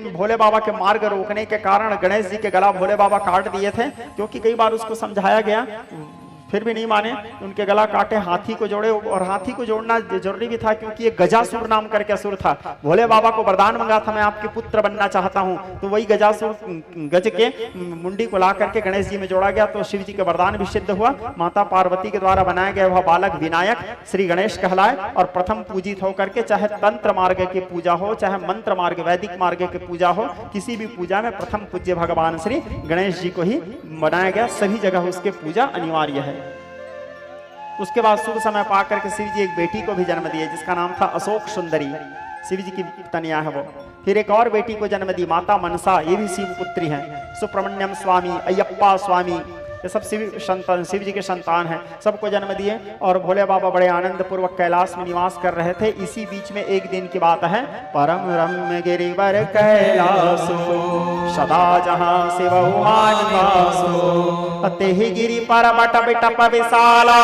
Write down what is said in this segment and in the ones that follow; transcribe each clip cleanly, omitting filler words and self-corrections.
लेकिन भोले बाबा के मार्ग रोकने के कारण गणेश जी के गला भोले बाबा काट दिए थे, क्योंकि कई बार उसको समझाया गया, फिर भी नहीं माने। उनके गला काटे, हाथी को जोड़े, और हाथी को जोड़ना जरूरी भी था क्योंकि ये गजासुर नाम करके असुर था। भोले बाबा को वरदान मंगा था, मैं आपके पुत्र बनना चाहता हूं, तो वही गजासुर गज के मुंडी को ला करके गणेश जी में जोड़ा गया, तो शिव जी के वरदान भी सिद्ध हुआ। माता पार्वती के द्वारा बनाया गया वह बालक विनायक श्री गणेश कहलाए और प्रथम पूजित होकर के, चाहे तंत्र मार्ग की पूजा हो, चाहे मंत्र मार्ग वैदिक मार्ग की पूजा हो, किसी भी पूजा में प्रथम पूज्य भगवान श्री गणेश जी को ही बनाया गया। सभी जगह उसके पूजा अनिवार्य है। उसके बाद शुभ समय पाकर के शिव जी एक बेटी को भी जन्म दिए जिसका नाम था अशोक सुंदरी, शिव जी की तनिया है वो। फिर एक और बेटी को जन्म दी माता मनसा, ये भी शिव पुत्री हैं। सुब्रमण्यम स्वामी, अयप्पा स्वामी, ये सब शिव जी के संतान हैं, सबको जन्म दिए। और भोले बाबा बड़े आनंद पूर्वक कैलाश में निवास कर रहे थे। इसी बीच में एक दिन की बात है, परम रम्य गिरिवर कैलासो सदा जहां शिव निवासो, तेहि गिरि पर बट बिटप विशाला।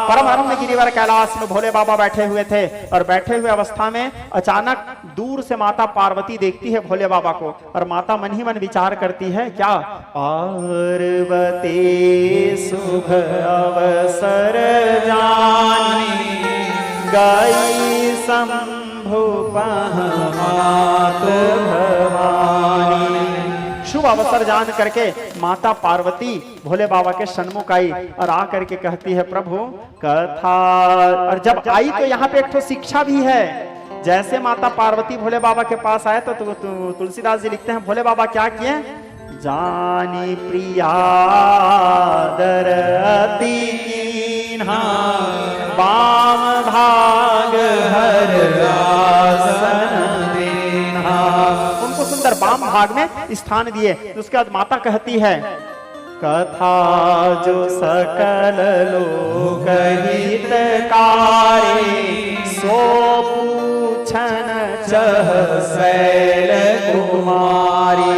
परम रम्य गिरिवर कैलाश में भोले बाबा बैठे हुए थे, और बैठे हुए अवस्था में अचानक दूर से माता पार्वती देखती है भोले बाबा को, और माता मन ही मन विचार करती है, क्या पार्वती शुभ अवसर जानी, गई शंभु मात भवानी। शुभ अवसर जान करके माता पार्वती भोले बाबा के सन्मुख आई और आकर के कहती है, प्रभु कथा। और जब आई तो यहाँ पे एक तो शिक्षा भी है। जैसे माता पार्वती भोले बाबा के पास आए तो तुलसीदास जी लिखते हैं, भोले बाबा क्या किए, जानी प्रियादर अति कीन्हा, बाम भाग हर आसन देना। उनको सुंदर बाम भाग में स्थान दिए। उसके बाद माता कहती है, कथा जो सकल लोक हितकारी, सो पूछन चह शैल कुमारी।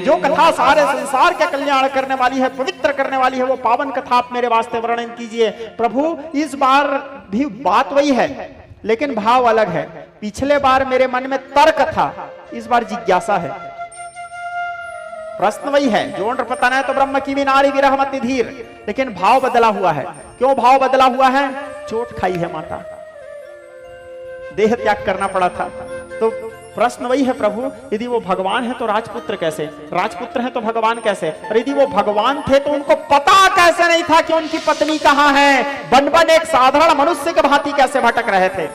जो कथा सारे संसार के कल्याण करने वाली है, पवित्र करने वाली है, वो पावन कथा आप मेरे वास्ते वर्णन कीजिए। प्रभु इस बार भी बात वही है लेकिन भाव अलग है। पिछले बार मेरे मन में तर्क था, इस बार जिज्ञासा है। प्रश्न वही है, जो पता नहीं तो ब्रह्म की नारी विरह मत धीर, लेकिन भाव बदला हुआ है। क्यों भाव बदला हुआ है? चोट खाई है माता, देह त्याग करना पड़ा था। तो प्रश्न वही है, प्रभु यदि वो भगवान है तो राजपुत्र कैसे, राजपुत्र है तो भगवान कैसे? और यदि वो भगवान थे तो उनको पता कैसे नहीं था कि उनकी पत्नी कहां है? बन बन एक साधारण मनुष्य के भांति कैसे भटक रहे थे?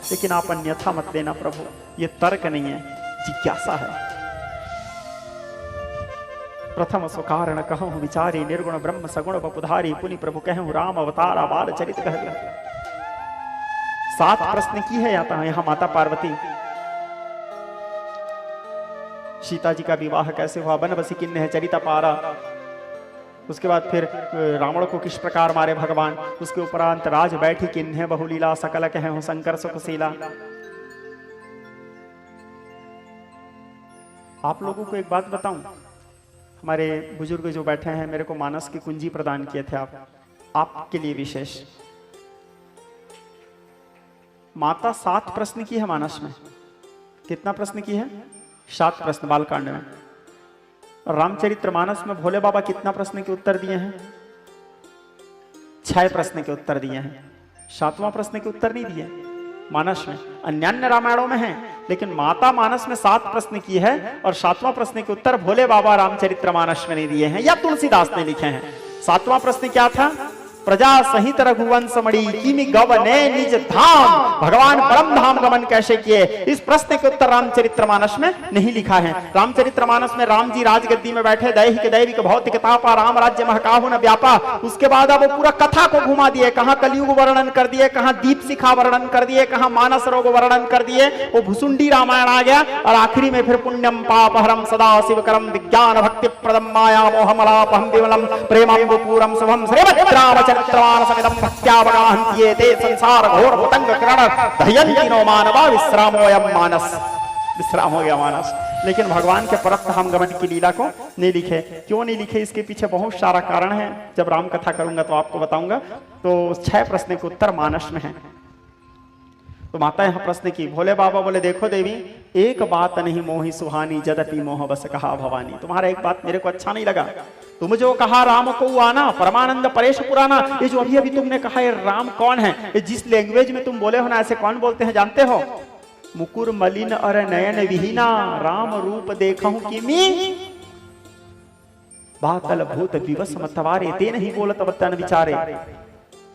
लेकिन आप अन्यथा मत देना प्रभु, ये तर्क नहीं है, जिज्ञासा है। प्रथम सुकारण कहूं विचारी, निर्गुण ब्रह्म सगुण बपुधारी, पुनि प्रभु कहूं राम अवतारा बाल चरित कह। 7 प्रश्न की है यहाँ माता पार्वती। सीता जी का विवाह कैसे हुआ, बन बसी किन्ने है चरिता पारा। उसके बाद फिर रावण को किस प्रकार मारे भगवान, उसके उपरांत राज बैठी किन्ने बहुलीला, सकल कहे शंकर सुखशीला। आप लोगों को एक बात बताऊं, हमारे बुजुर्ग जो बैठे हैं, मेरे को मानस की कुंजी प्रदान किए थे आपके लिए विशेष। माता 7 प्रश्न की है मानस में। कितना प्रश्न की है? 7 प्रश्न बालकांड में। रामचरितमानस में भोले बाबा कितना प्रश्न के उत्तर दिए हैं? 6 प्रश्न के उत्तर दिए हैं। 7वां प्रश्न के उत्तर नहीं दिए मानस में। अन्यान्य रामायणों में है, लेकिन माता मानस में 7 प्रश्न की है और 7वां प्रश्न के उत्तर भोले बाबा रामचरितमानस में नहीं दिए हैं, या तुलसीदास ने लिखे हैं। 7वां प्रश्न क्या था? प्रजा सहित रघुवंश मणि, किमि गवने निज धाम, भगवान परम धाम गमन कैसे किए? इस प्रश्न के उत्तर रामचरितमानस में नहीं लिखा है। रामचरितमानस में राम जी राजगद्दी में बैठे, दैहिक दैविक भौतिक तापा, राम राज्य महकाहु न व्यापा। उसके बाद अब वो पूरा कथा को घुमा दिए, कहां कलयुग वर्णन कर दिए, कहां दीप शिखा वर्णन कर दिए, कहां मानस रोग वर्णन कर दिए। वो भुसुंडी रामायण आ गया और आखिरी में फिर पुण्यम पापहरम सदा शिवकरम विज्ञान भक्ति प्रदम माया मोहमलापहम विमलम प्रेमांबुपूरम शुभम श्रीमद् समिदं भक्त्यावगाहन्ति ते संसार घोर भुतंग किरण दह्यन्ति नो मानवा विश्रामोऽयं मानस। विश्राम हो गया मानस। लेकिन भगवान के परमधाम गमन की लीला को नहीं लिखे। क्यों नहीं लिखे? इसके पीछे बहुत सारा कारण है, जब राम कथा करूंगा तो आपको बताऊंगा। तो 6 प्रश्न के उत्तर मानस में है। तो माता यहाँ प्रश्न की, भोले बाबा बोले देखो देवी, एक बात नहीं मोहि सुहानी, जदपि मोह बस कहा भवानी। तुम्हारा एक बात मेरे को अच्छा नहीं लगा, तुम जो कहा राम को आना, परमानंद परेश पुराना, ये जो अभी अभी तुमने कहा ये राम कौन है, ये जिस लैंग्वेज में तुम बोले हो ना, ऐसे कौन बोलते हैं जानते हो? मुकुर मलिन और नयन विहीना, राम रूप देखहु किमी, बातल भूत विवश मतवारे, ते नहीं बोलत वतन विचारे।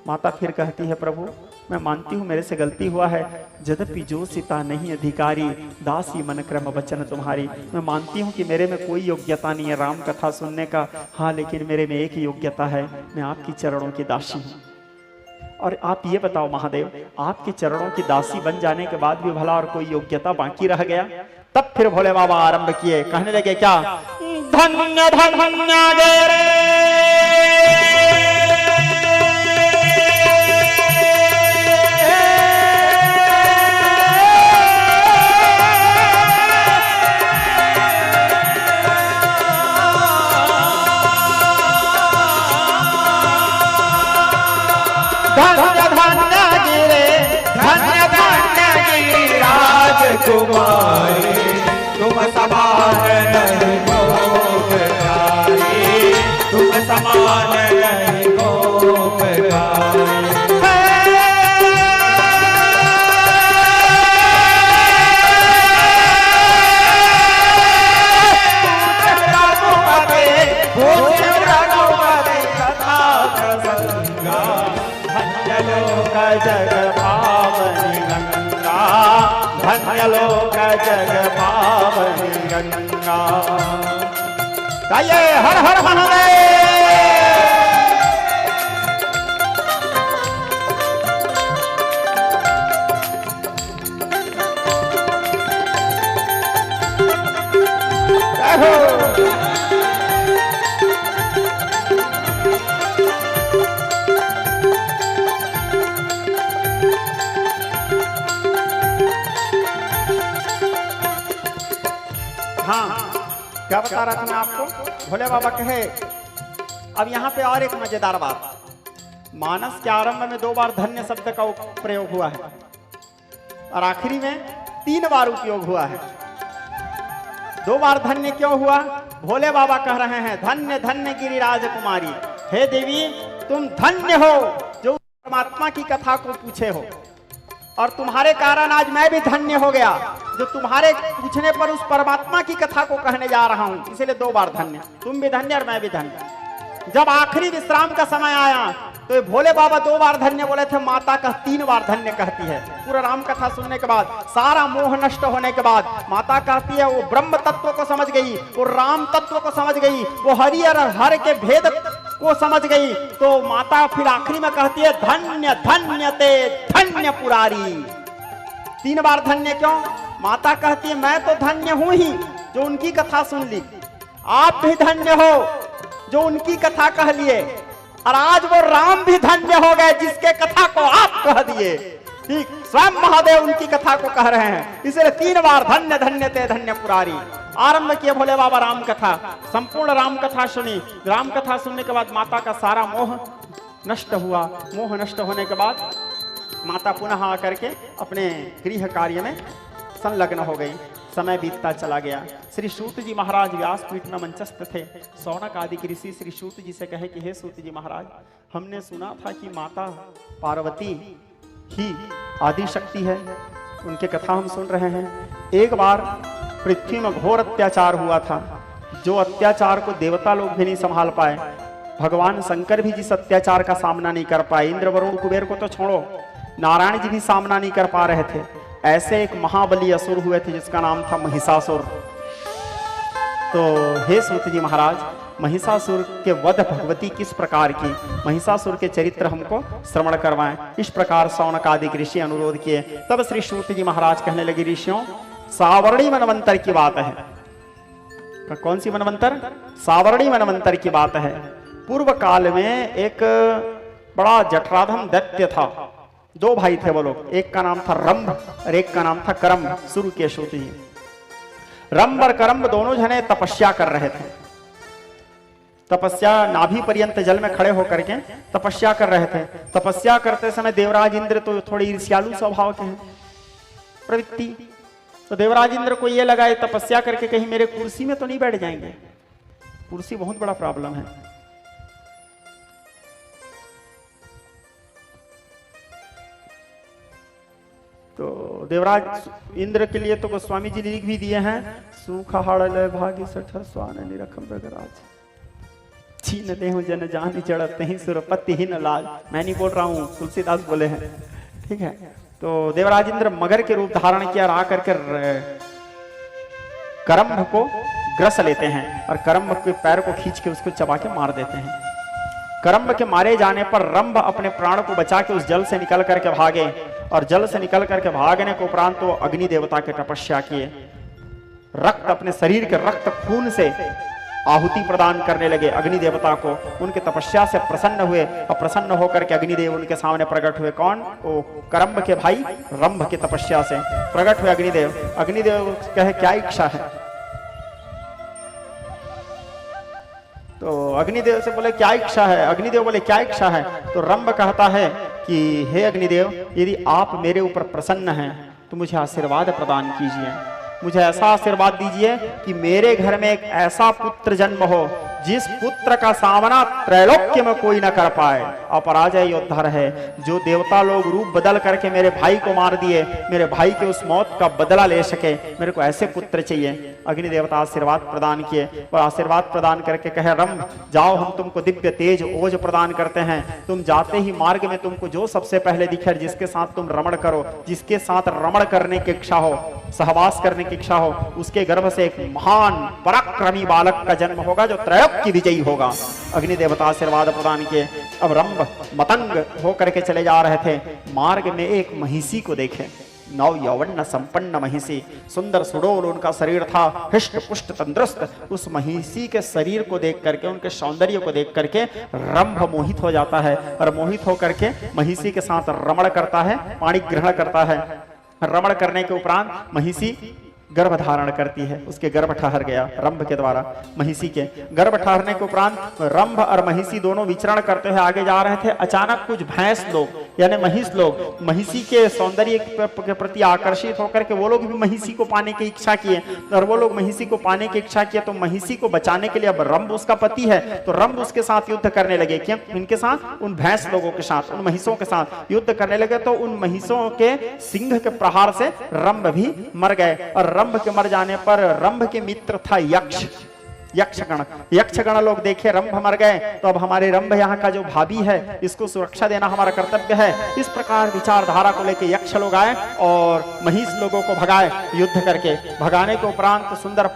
माता फिर कहती है, प्रभु मैं मानती हूँ मेरे से गलती हुआ है, यद्यपि जो सीता नहीं अधिकारी, दासी मन क्रम वचन तुम्हारी। मैं मानती हूँ कि मेरे में कोई योग्यता नहीं है राम कथा सुनने का, हाँ लेकिन मेरे में एक योग्यता है, मैं आपकी चरणों की दासी हूँ। और आप ये बताओ महादेव, आपके चरणों की दासी बन जाने के बाद भी भला और कोई योग्यता बाकी रह गया? तब फिर भोले बाबा आरंभ किए, कहने लगे क्या, धन्य धन्य गे रे कुमारी, तुम समान नहीं गोप गाई, तुम समान नहीं गोप गाई। जग पावनी गंगा, धन्य लोक जग पावनी गंगा। गाइए हर हर महादेव। क्या बता रहा था मैं आपको? भोले बाबा कहे, अब यहाँ पे और एक मजेदार बात, मानस के आरंभ में 2 बार धन्य शब्द का प्रयोग हुआ है और आखिरी में 3 बार उपयोग हुआ है। 2 बार धन्य क्यों हुआ? भोले बाबा कह रहे हैं, धन्य धन्य गिरिराज कुमारी, हे देवी तुम धन्य हो जो परमात्मा की कथा को पूछे हो, और तुम्हारे कारण आज मैं भी धन्य हो गया जो तुम्हारे पूछने पर उस परमात्मा की कथा को कहने जा रहा हूं, इसलिए 2 बार धन्य, तुम भी धन्य और मैं भी धन्य। जब आखिरी विश्राम का समय आया तो ये भोले बाबा 2 बार धन्य बोले थे, माता का 3 बार धन्य कहती है। पूरा राम कथा सुनने के बाद, सारा मोह नष्ट होने के बाद माता कहती है वो ब्रह्म तत्व को समझ गई, वो राम तत्व को समझ गई, वो हरि और हर के भेद को समझ गई, तो माता फिर आखिरी में कहती है, धन्य धन्य ते धन्य पुरारी। 3 बार धन्य क्यों? माता कहती है मैं तो धन्य हूं ही जो उनकी कथा सुन ली, आप भी धन्य हो जो उनकी कथा कह लिए, और आज वो राम भी धन्य हो गए जिसके कथा को आप कह दिए। ठीक, स्वयं महादेव उनकी कथा को कह रहे हैं, इसलिए 3 बार धन्य धन्य ते धन्य पुरारी। आरंभ किए भोले बाबा राम कथा, संपूर्ण राम कथा सुनी। राम कथा सुनने के बाद माता का सारा मोह नष्ट हुआ। मोह नष्ट होने के बाद माता पुनः आकर के अपने गृह कार्य में संलग्न हो गई। समय बीतता चला गया। श्री सूत जी महाराज व्यासपीठ में मंचस्थ थे। शौनक आदि ऋषि श्री सूत जी से कहे कि हे सूत जी महाराज, हमने सुना था कि माता पार्वती ही आदि शक्ति है, उनके कथा हम सुन रहे हैं। एक बार पृथ्वी में घोर अत्याचार हुआ था, जो अत्याचार को देवता लोग भी नहीं संभाल पाए, भगवान शंकर भी जिस अत्याचार का सामना नहीं कर पाए, इंद्र वरुण कुबेर को तो छोड़ो, नारायण जी भी सामना नहीं कर पा रहे थे। ऐसे एक महाबली असुर हुए थे जिसका नाम था महिषासुर। तो हे सूत जी महाराज, महिषासुर के वध भगवती किस प्रकार की, महिषासुर के चरित्र हमको श्रवण करवाएं। इस प्रकार शौनक आदि ऋषि अनुरोध किए। तब श्री सूत जी महाराज कहने लगे, ऋषियों सावर्णी मनवंतर की बात है। कौन सी मनवंतर? सावर्णी मनवंतर की बात है। पूर्व काल में एक बड़ा जठराधम दैत्य था। 2 भाई थे वो लोग, एक का नाम था रंभ और एक का नाम था करम्ब। शुरू के सूत जी, रंभ और करम्ब दोनों जने तपस्या कर रहे थे। तपस्या नाभि पर्यंत जल में खड़े होकर के तपस्या कर रहे थे। तपस्या करते समय देवराज इंद्र तो थोड़े ईर्ष्यालु स्वभाव के हैं, प्रवृत्ति। तो देवराज इंद्र को ये लगा तपस्या करके कहीं मेरे कुर्सी में तो नहीं बैठ जाएंगे, कुर्सी बहुत बड़ा प्रॉब्लम है। तो देवराज इंद्र के लिए तो गोस्वामी जी लिख भी दिए हैं, सूखा हाड़ लय भागी सठ स्वान निरखम रगराज छीन देहु जन जान चढ़ते ही सुरपति ही न लाज। मैं नहीं बोल रहा हूँ, तुलसीदास बोले हैं, ठीक है। तो देवराज इंद्र मगर के रूप धारण किया और आकर के करम्भ को ग्रस लेते हैं और करम्भ के पैर को खींच के उसको चबा के मार देते हैं। करम्भ के मारे जाने पर रंभ अपने प्राण को बचा के उस जल से निकल करके भागे और जल से निकल करके भागने के उपरांत तो अग्नि देवता के तपस्या किए, रक्त अपने शरीर के रक्त खून से आहुति प्रदान करने लगे अग्नि देवता को। उनके तपस्या से प्रसन्न हुए और प्रसन्न होकर के अग्निदेव उनके सामने प्रकट हुए। कौन? वो करम्भ के भाई रंभ के तपस्या से प्रकट हुए अग्निदेव। अग्निदेव कहे क्या इच्छा है? तो अग्निदेव से बोले क्या इच्छा है? अग्निदेव बोले क्या इच्छा है? तो रंभ कहता है कि हे अग्निदेव, यदि आप मेरे ऊपर प्रसन्न हैं तो मुझे आशीर्वाद प्रदान कीजिए, मुझे ऐसा आशीर्वाद दीजिए कि मेरे घर में एक ऐसा पुत्र जन्म हो जिस पुत्र का सामना त्रैलोक्य में कोई ना कर पाए। अपराजय योद्धा है, जो देवता लोग रूप बदल करके मेरे भाई को मार दिए, मेरे भाई के उस मौत का बदला ले सके, मेरे को ऐसे पुत्र चाहिए। अग्नि देवता आशीर्वाद प्रदान किए और आशीर्वाद प्रदान करके कहे रंभ जाओ, हम तुमको दिव्य तेज ओज प्रदान करते हैं। तुम जाते ही मार्ग में तुमको जो सबसे पहले दिखे, जिसके साथ तुम रमण करो, जिसके साथ रमण करने की इच्छा हो, सहवास करने की इच्छा हो, उसके गर्भ से एक महान पराक्रमी बालक का जन्म होगा जो त्रैलोक्य की विजयी होगा। अग्नि देवता आशीर्वाद प्रदान किए। अब रंभ मतंग होकर के चले जा रहे थे, मार्ग में एक महिषी को देखे, नव यौवन्न संपन्न महिषी, सुंदर सुडोल उनका शरीर था, हृष्ट पुष्ट तंदुरुस्त। उस महिषी के शरीर को देख करके, उनके सौंदर्य को देख करके रंभ मोहित हो जाता है और मोहित होकर के महिषी के साथ रमण करता है, पाणी ग्रहण करता है। रमण करने के उपरांत महिषी गर्भ धारण करती है, उसके गर्भ ठहर गया रंभ के द्वारा। महिषी के गर्भ ठहरने के उपरांत रंभ और महिषी दोनों विचरण करते हुए आगे जा रहे थे। अचानक कुछ भैंस लोग यानी महिष लोग महिषी के सौंदर्य के प्रति आकर्षित होकर के वो लोग भी महिषी को पाने की इच्छा किए और वो लोग महिषी को पाने की इच्छा किए। तो महिषी को बचाने के लिए, अब रंभ उसका पति है तो रंभ उसके साथ युद्ध करने लगे। क्या? इनके साथ, उन भैंस लोगों के साथ, उन महिषों के साथ युद्ध करने लगे। तो उन महिषों के सिंह के प्रहार से रंभ भी मर गए और रंभ के मर जाने पर रंभ के मित्र था यक्ष, यक्षगण। यक्षगण लोग देखे रंभ मर गए तो अब हमारे रंभ यहाँ का जो भाभी है इसको सुरक्षा देना हमारा कर्तव्य है। इस प्रकार विचारधारा को लेकर यक्ष लोग आए और महिष लोगों को भगाए युद्ध करके। भगाने के उपरांत सुंदर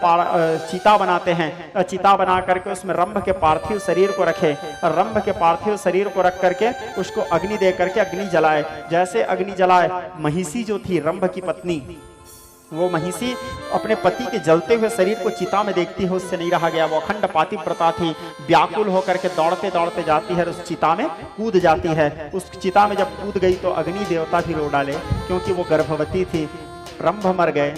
चिता बनाते हैं, चिता बना करके उसमें रंभ के पार्थिव शरीर को रखे और रंभ के पार्थिव शरीर को रख करके उसको अग्नि दे करके अग्नि जलाए। जैसे अग्नि जलाए, महिषी जो थी रंभ की पत्नी, वो महिषी अपने पति के जलते हुए शरीर को चिता में देखती है, उससे नहीं रहा गया। वो अखंड पातिव्रता थी, व्याकुल होकर के दौड़ते दौड़ते जाती है, उस चिता में कूद जाती है। उस चिता में जब कूद गई तो अग्नि देवता भी रो डाले, क्योंकि वो गर्भवती थी। रंभ मर गए,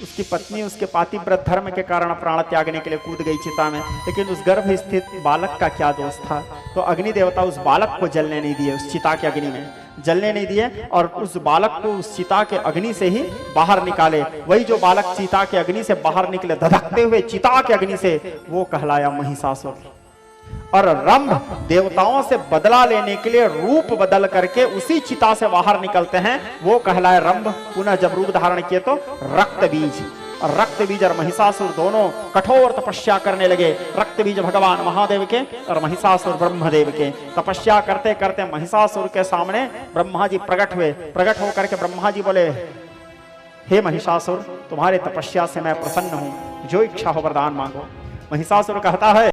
उसकी पत्नी उसके पातिव्रत धर्म के कारण प्राण त्यागने के लिए कूद गई चिता में, लेकिन उस गर्भ स्थित बालक का क्या दोष था? तो अग्नि देवता उस बालक को जलने नहीं दिए, उस चिता के अग्नि में जलने नहीं दिए और उस बालक को उस चिता के अग्नि से ही बाहर निकाले। वही जो बालक चिता के अग्नि से बाहर निकले धधकते हुए चिता के अग्नि से, वो कहलाया महिषासुर। और रंभ देवताओं से बदला लेने के लिए रूप बदल करके उसी चिता से बाहर निकलते हैं, वो कहलाए रंभ। पुनः जब रूप धारण किए तो रक्त बीज, और रक्त बीज और महिषासुर दोनों कठोर तपस्या करने लगे। रक्त बीज भगवान महादेव के और महिषासुर ब्रह्मदेव के। तपस्या करते करते महिषासुर के सामने ब्रह्मा जी प्रकट हुए। प्रकट होकर के ब्रह्मा जी बोले, हे महिषासुर, तुम्हारे तपस्या से मैं प्रसन्न हूं, जो इच्छा हो वरदान मांगो। महिषासुर कहता है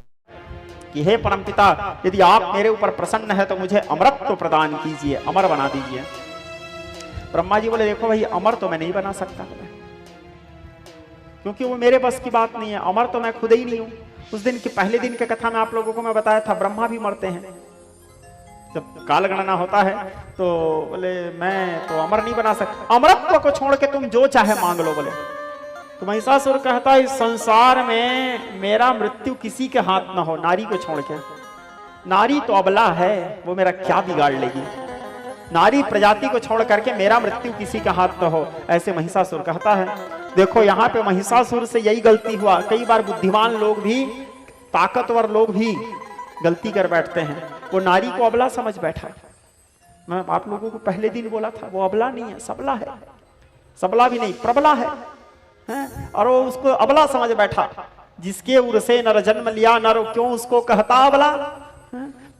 कि हे परमपिता, यदि आप मेरे ऊपर प्रसन्न है तो मुझे अमरत्व प्रदान कीजिए, अमर बना दीजिए। ब्रह्मा जी बोले, देखो भाई, अमर तो मैं नहीं बना सकता, क्योंकि वो मेरे बस की बात नहीं है। अमर तो मैं खुद ही नहीं हूं। उस दिन की पहले दिन की कथा में आप लोगों को मैं बताया था, ब्रह्मा भी मरते हैं। जब काल गणना होता है तो बोले, मैं तो अमर नहीं बना सकता, अमरत्व को छोड़ के तुम जो चाहे मांग लो। बोले तो महिषासुर कहता है, इस संसार में मेरा मृत्यु किसी के हाथ ना हो, नारी को छोड़ के। नारी तो अबला है, वो मेरा क्या बिगाड़ लेगी। नारी प्रजाति को छोड़ करके मेरा मृत्यु किसी का हाथ न हो, ऐसे महिषासुर कहता है। देखो यहाँ पे महिषासुर से यही गलती हुआ। कई बार बुद्धिमान लोग भी, ताकतवर लोग भी गलती कर बैठते हैं। वो नारी को अबला समझ बैठा। मैं आप लोगों को पहले दिन बोला था, वो अबला नहीं है, सबला है। सबला भी नहीं, प्रबला है, और वो उसको अबला समझ बैठा। जिसके उर से नर जन्म लिया, नर क्यों उसको कहता अबला।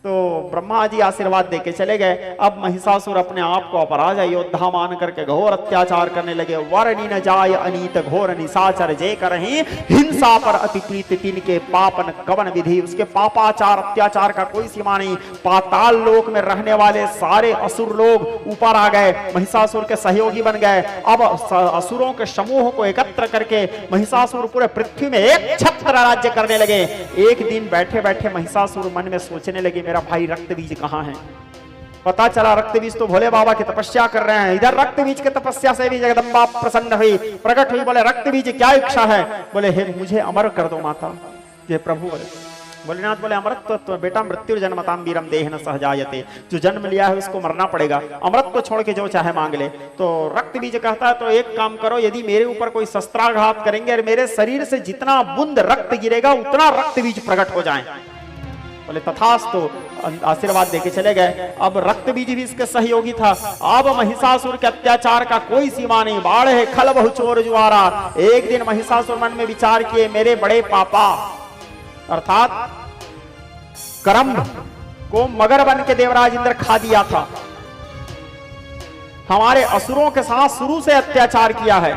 तो ब्रह्मा जी आशीर्वाद देके चले गए। अब महिषासुर अपने आप को अपराजय योद्धा मान करके घोर अत्याचार करने लगे। वरनी न जाय अनीत घोर निशाचर जे करहि, हिंसा पर अति प्रीति तिनके पापन कवन विधि। उसके पापाचार अत्याचार का कोई सीमा नहीं। पाताल लोक में रहने वाले सारे असुर लोग ऊपर आ गए, महिषासुर के सहयोगी बन गए। अब असुरों के समूह को एकत्र करके महिषासुर पूरे पृथ्वी में एक छत्र राज्य करने लगे। एक दिन बैठे बैठे महिषासुर मन में सोचने लगे, मेरा भाई रक्तबीज कहां है। पता चला रक्तबीज तो भोले बाबा की तपस्या कर रहे हैं। इधर रक्तबीज की तपस्या से भी जगदम्बा प्रसन्न हुई, प्रकट हुई। बोले रक्तबीज क्या इच्छा है। बोले हे मुझे अमर कर दो माता। ये प्रभु बोले, भोलेनाथ बोले अमृत तो बेटा मृत्यु जन्मताम वीरम देह न सहजायते। जो जन्म लिया है उसको मरना पड़ेगा, अमृत को छोड़ के जो चाहे मांग ले। तो रक्तबीज कहता है तो एक काम करो, यदि मेरे ऊपर कोई शस्त्राघात करेंगे और मेरे शरीर से जितना बूंद रक्त गिरेगा उतना रक्तबीज प्रकट हो जाए। बोले तथास्तु, आशीर्वाद देके चले गए। अब रक्तबीज भी इसके सहयोगी था। अब महिषासुर के अत्याचार का कोई सीमा नहीं। बाढ़ है खल बहु चोर जुआरा। एक दिन महिषासुर मन में विचार किए, मेरे बड़े पापा अर्थात करम्भ को मगर बन के देवराज इंद्र खा दिया था। हमारे असुरों के साथ शुरू से अत्याचार किया है।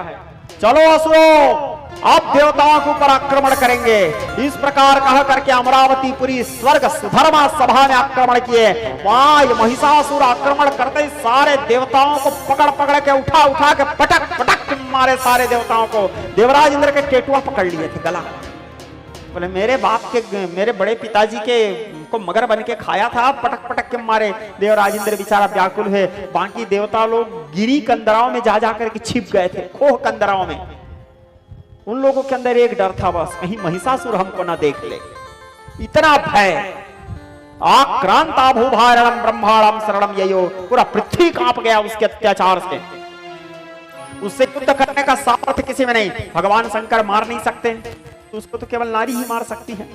चलो असुरों, आप देवताओं के ऊपर आक्रमण करेंगे। इस प्रकार कह करके अमरावती पुरी स्वर्ग सुधर्मा सभा में आक्रमण किए। वहां महिषासुर आक्रमण करते ही सारे देवताओं को पकड़ पकड़ के उठा उठा के पटक पटक मारे। सारे देवताओं को देवराज इंद्र के टेटुआ पकड़ लिए थे, गला। बोले मेरे बाप के, मेरे बड़े पिताजी के को मगर बन के खाया था, पटक पटक के मारे। देवराज इंद्र बेचारा व्याकुल है। बाकी देवता लोग गिरी कंदराओं में जा जाकर के छिप गए थे, खोह कंदराओं में। उन लोगों के अंदर एक डर था, बस कहीं महिषासुर हमको ना देख ले। इतना भय। आक्रांता भूभारणम ब्रह्माणम शरणम ययो। पूरा पृथ्वी कांप गया उसके अत्याचार से। उससे युद्ध करने का सामर्थ्य किसी में नहीं। भगवान शंकर मार नहीं सकते, तो उसको तो केवल नारी ही मार सकती है।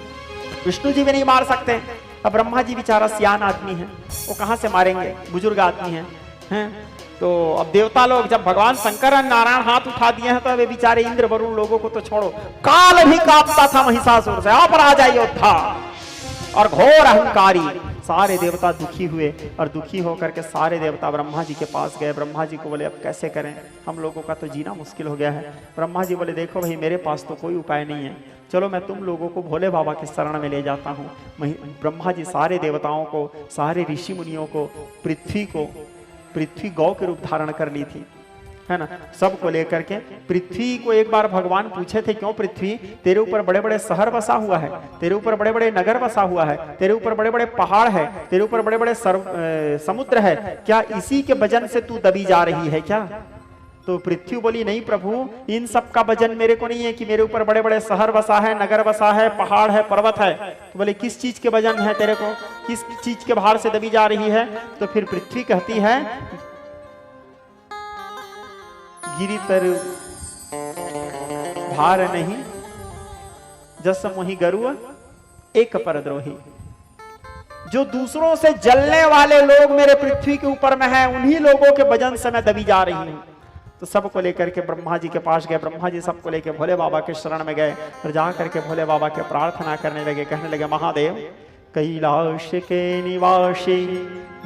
विष्णु जी भी नहीं मार सकते। अब ब्रह्मा जी बेचारा सियान आदमी है, वो कहां से मारेंगे, बुजुर्ग आदमी हैं। तो अब देवता लोग, जब भगवान शंकर और नारायण हाथ उठा दिए हैं, तो वे बेचारे इंद्र वरुण लोगों को तो छोड़ो, काल भी कांपता था महिषासुर से। अपराजय योद्धा और घोर अहंकारी। सारे देवता दुखी हुए और दुखी होकर के सारे देवता ब्रह्मा जी के पास गए। ब्रह्मा जी को बोले अब कैसे करें, हम लोगों का तो जीना मुश्किल हो गया है। ब्रह्मा जी बोले देखो भाई, मेरे पास तो कोई उपाय नहीं है, चलो मैं तुम लोगों को भोले बाबा के शरण में ले जाता हूँ। ब्रह्मा जी सारे देवताओं को, सारे ऋषि मुनियों को, पृथ्वी गौ के रूप धारण कर ली थी, है ना, सबको लेकर के पृथ्वी को एक बार भगवान पूछे थे, क्यों पृथ्वी, तेरे ऊपर बड़े बड़े शहर बसा हुआ है, तेरे ऊपर बड़े बड़े नगर बसा हुआ है, तेरे ऊपर बड़े बड़े पहाड़ है, तेरे ऊपर बड़े बड़े समुद्र है, क्या इसी के वजन से तू दबी जा रही है क्या। तो पृथ्वी बोली नहीं प्रभु, इन सब का वजन मेरे को नहीं है कि मेरे ऊपर बड़े बड़े शहर बसा है, नगर बसा है, पहाड़ है, पर्वत है। तो बोले किस चीज के वजन है तेरे को, किस चीज के भार से दबी जा रही है। तो फिर पृथ्वी कहती है गिरी तरु भार नहीं, जस मोहि गरुआ एक परद्रोही। जो दूसरों से जलने वाले लोग मेरे पृथ्वी के ऊपर में हैं, उन्हीं लोगों के वजन से मैं दबी जा रही हूं। तो सबको लेकर के ब्रह्मा जी के पास गए। ब्रह्मा जी सबको लेकर भोले बाबा के शरण में गए और जा करके भोले बाबा के प्रार्थना करने लगे, कहने लगे महादेव कैलाश के निवासी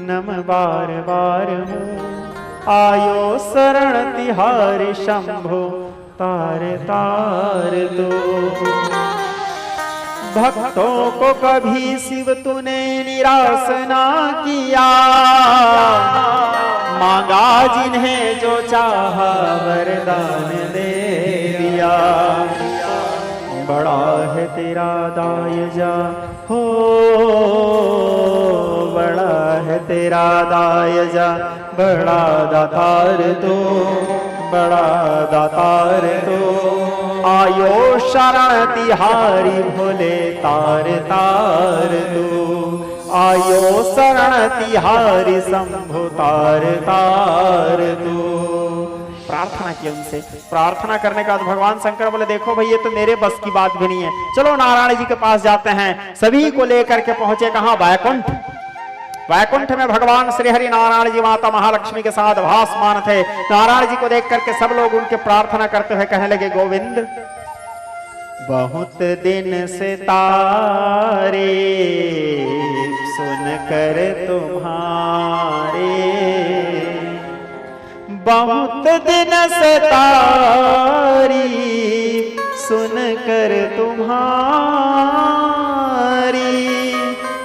नम बार बार हूँ, आयो शरण तिहार शंभो तार तार दो। भक्तों को कभी शिव तूने निराश ना किया, मांगा जिन्हें जो चाहा वरदान दे दिया। बड़ा है तेरा दायजा हो, बड़ा है तेरा दायजा, बड़ा दातार तो, बड़ा दातार तो। आयो शरण तिहारी भोले तार तार दो, आयो शरण तिहारी शंभु तार तार तू। प्रार्थना की उनसे। प्रार्थना करने के बाद भगवान शंकर बोले देखो भाई ये तो मेरे बस की बात भी नहीं है, चलो नारायण जी के पास जाते हैं। सभी को लेकर के पहुंचे कहां? वैकुंठ। वैकुंठ में भगवान श्री हरि नारायण जी माता महालक्ष्मी के साथ भासमान थे। नारायण जी को देख करके सब लोग उनके प्रार्थना करते हुए कहने लगे गोविंद बहुत दिन से तारे सुनकर तुम्हारे, बहुत दिन से तारी सुनकर तुम्हारी,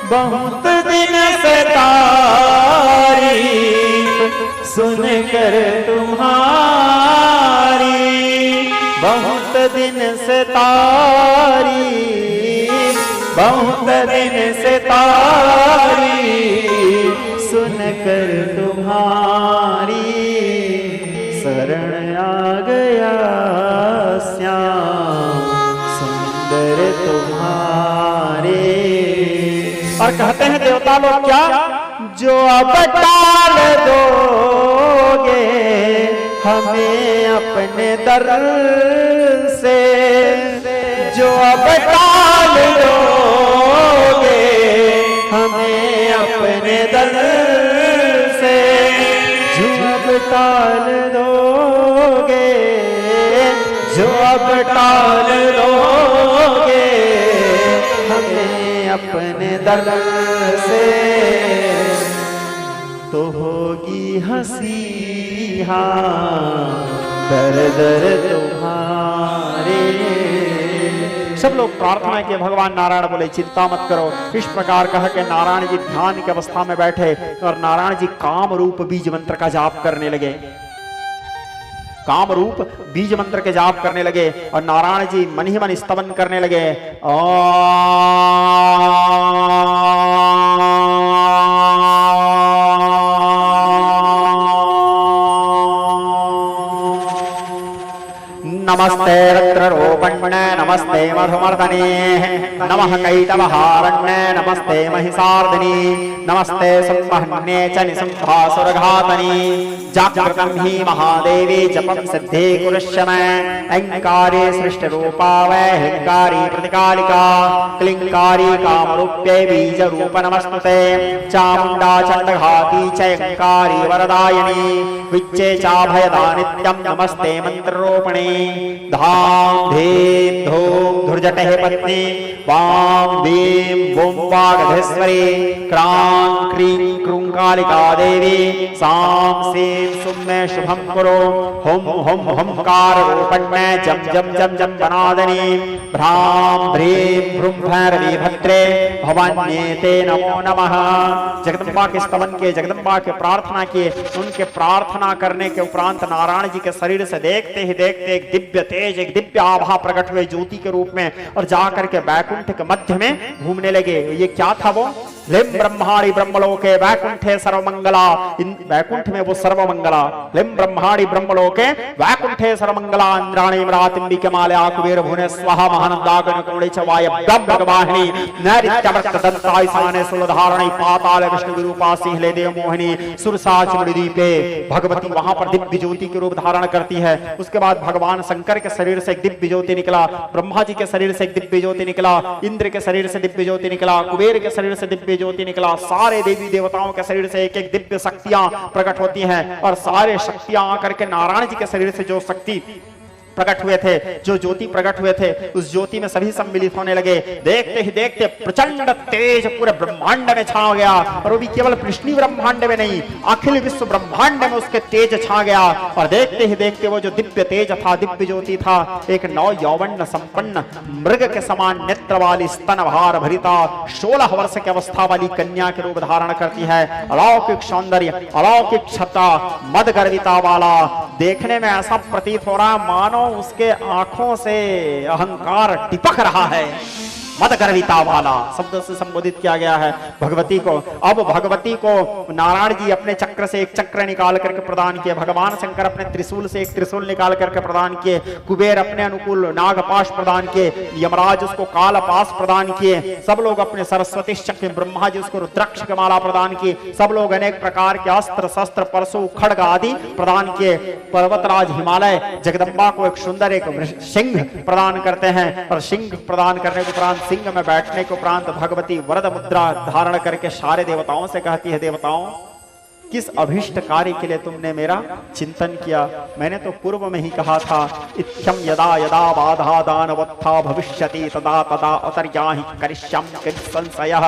बहुत दिन से तारीफ सुनकर तुम्हारी, बहुत दिन से तारीफ, बहुत दिन से तारीफ सुनकर तुम्हारी, शरण आ गया श्याम सुंदर तुम्हारे। और कहते हैं देवता लोग क्या? जो अब टाल दोगे हमें अपने दर से, जो अब टाल दोगे हमें अपने दर से, जो अब टाल दोगे, जो अब टाल दोगे हमें अपने दर से, तो होगी हंसी दर दर तुम्हारे। सब लोग प्रार्थना के भगवान नारायण बोले चिंता मत करो। इस प्रकार कह के नारायण जी ध्यान की अवस्था में बैठे और नारायण जी काम रूप बीज मंत्र का जाप करने लगे। काम रूप बीज मंत्र के जाप करने लगे और नारायण जी मन ही मन स्तवन करने लगे। नमस्ते रुद्ररूपण्ये नमस्ते मधुमर्दने नमः कैटवहारण्ये नमस्ते महिषार्दिनी नमस्ते संवहन्ये च निसंभासुरघातनी जागृतं हि महादेवी जपं सिद्धे कुरुष्यमे ऐंकारी सृष्टिरूपा वै हिंकारी प्रतिकालिका क्लिंकारी कामरूप्ये बीजरूप नमस्तुते चामुण्डा चण्डघाती च ऐंकारी वरदायिनी विच्चे चाभयदा नित्यं नमस्ते मन्त्ररूपिणी धाम धीम धूम धुर्जटे पत्नी वाम भीम बूम वागधेश्वरी क्रां क्रीं क्रुंकालिका देवी साम सीं सुम में शुभम कुरु हुम हुम हुंकार रूपण्ये जम जम जम जम जनादनी भ्राम भ्रीं भ्रूं भैरवी भद्रे भवान्ये ते नमो नमः। जगदम्बा के स्तवन के, जगदम्बा के प्रार्थना किए। उनके प्रार्थना करने के उपरांत नारायण जी के शरीर से देखते ही देखते एक दिव्य तेज, एक दिव्य आभा प्रकट हुए ज्योति के रूप में और जाकर के वैकुंठ के मध्य में घूमने लगे। ये क्या था? वो लिम ब्रह्माणि ब्रह्मलोके वैकुंठे सर्वमंगला। इन वैकुंठ में वो सर्वमंगला, लिम ब्रह्माणि ब्रह्मलोके वैकुंठे सर्वमंगला इंद्राणी मरातिंबिके माल्या कुबेर भुवने स्वाहा महानंदागन कोणे च वाय ब्रह्मवाहिनी नैऋत्यमर्क दंताय साने सुलधारणी पाताल विष्णु विरूपा सिंहले देव मोहिनी सुरसाच मणिदीपे भगवती वहां पर दिव्य ज्योति के रूप धारण करती है। उसके बाद भगवान शंकर के शरीर से एक दिव्य ज्योति निकला, ब्रह्मा जी के शरीर से एक दिव्य ज्योति निकला, इंद्र के शरीर से दिव्य ज्योति निकला, कुबेर के शरीर से दिव्य ज्योति निकला। सारे देवी देवताओं के शरीर से एक एक दिव्य शक्तियां प्रकट होती हैं और सारे शक्तियां आकर के नारायण जी के शरीर से जो शक्ति प्रकट हुए थे, जो ज्योति प्रकट हुए थे, उस ज्योति में सभी सम्मिलित होने लगे। देखते ही देखते प्रचंड तेज पूरे ब्रह्मांड में छा गया और वो भी केवल कृष्णी ब्रह्मांड में नहीं, अखिल विश्व ब्रह्मांड में उसके तेज छा गया। और देखते ही देखते वो जो दिव्य तेज था, दिव्य ज्योति था, एक नौ यौवन संपन्न मृग के समान नेत्र वाली स्तन भार भरिता 16 वर्ष की अवस्था वाली कन्या के रूप धारण करती है। अलौकिक सौंदर्य, अलौकिक छटा, मद गर्विता वाला, देखने में ऐसा प्रतीत हो रहा है मानो उसके आंखों से अहंकार टिपक रहा है। मद गर्विता वाला शब्द से संबोधित किया गया है भगवती को। अब भगवती को नारायण जी अपने चक्र से एक चक्र निकाल करके प्रदान किए, भगवान शंकर अपने त्रिशूल से एक त्रिशूल निकाल करके प्रदान किए, कुबेर अपने अनुकूल नागपाश प्रदान किए, यमराज उसको कालपाश प्रदान किए, सब लोग अपने सरस्वती चक्र, ब्रह्मा जी उसको रुद्राक्ष की माला प्रदान की, सब लोग अनेक प्रकार के अस्त्र शस्त्र परशु खड्ग आदि प्रदान किए। पर्वतराज हिमालय जगदम्बा को एक सुंदर एक सिंह प्रदान करते हैं और सिंह प्रदान करने के उपरांत सिंह में बैठने के उपरांत भगवती वरद मुद्रा धारण करके सारे देवताओं से कहती है, देवताओं किस अभिष्ट कार्य के लिए तुमने मेरा चिंतन किया? मैंने तो पूर्व में ही कहा था, इत्थम यदा यदा बाधा दानवत्था भविष्यति तदा तदा अतर्याहि करिष्यामि संशयः।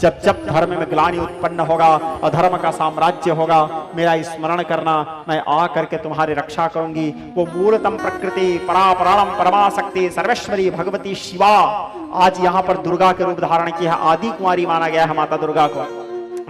जब जब धर्म में ग्लानि उत्पन्न होगा, अधर्म का साम्राज्य होगा, मेरा स्मरण करना, मैं आ करके तुम्हारी रक्षा करूंगी। वो मूलतम प्रकृति परापराणम परमाशक्ति सर्वेश्वरी भगवती शिवा आज यहाँ पर दुर्गा के रूप धारण की है। आदि कुमारी माना गया है माता दुर्गा को,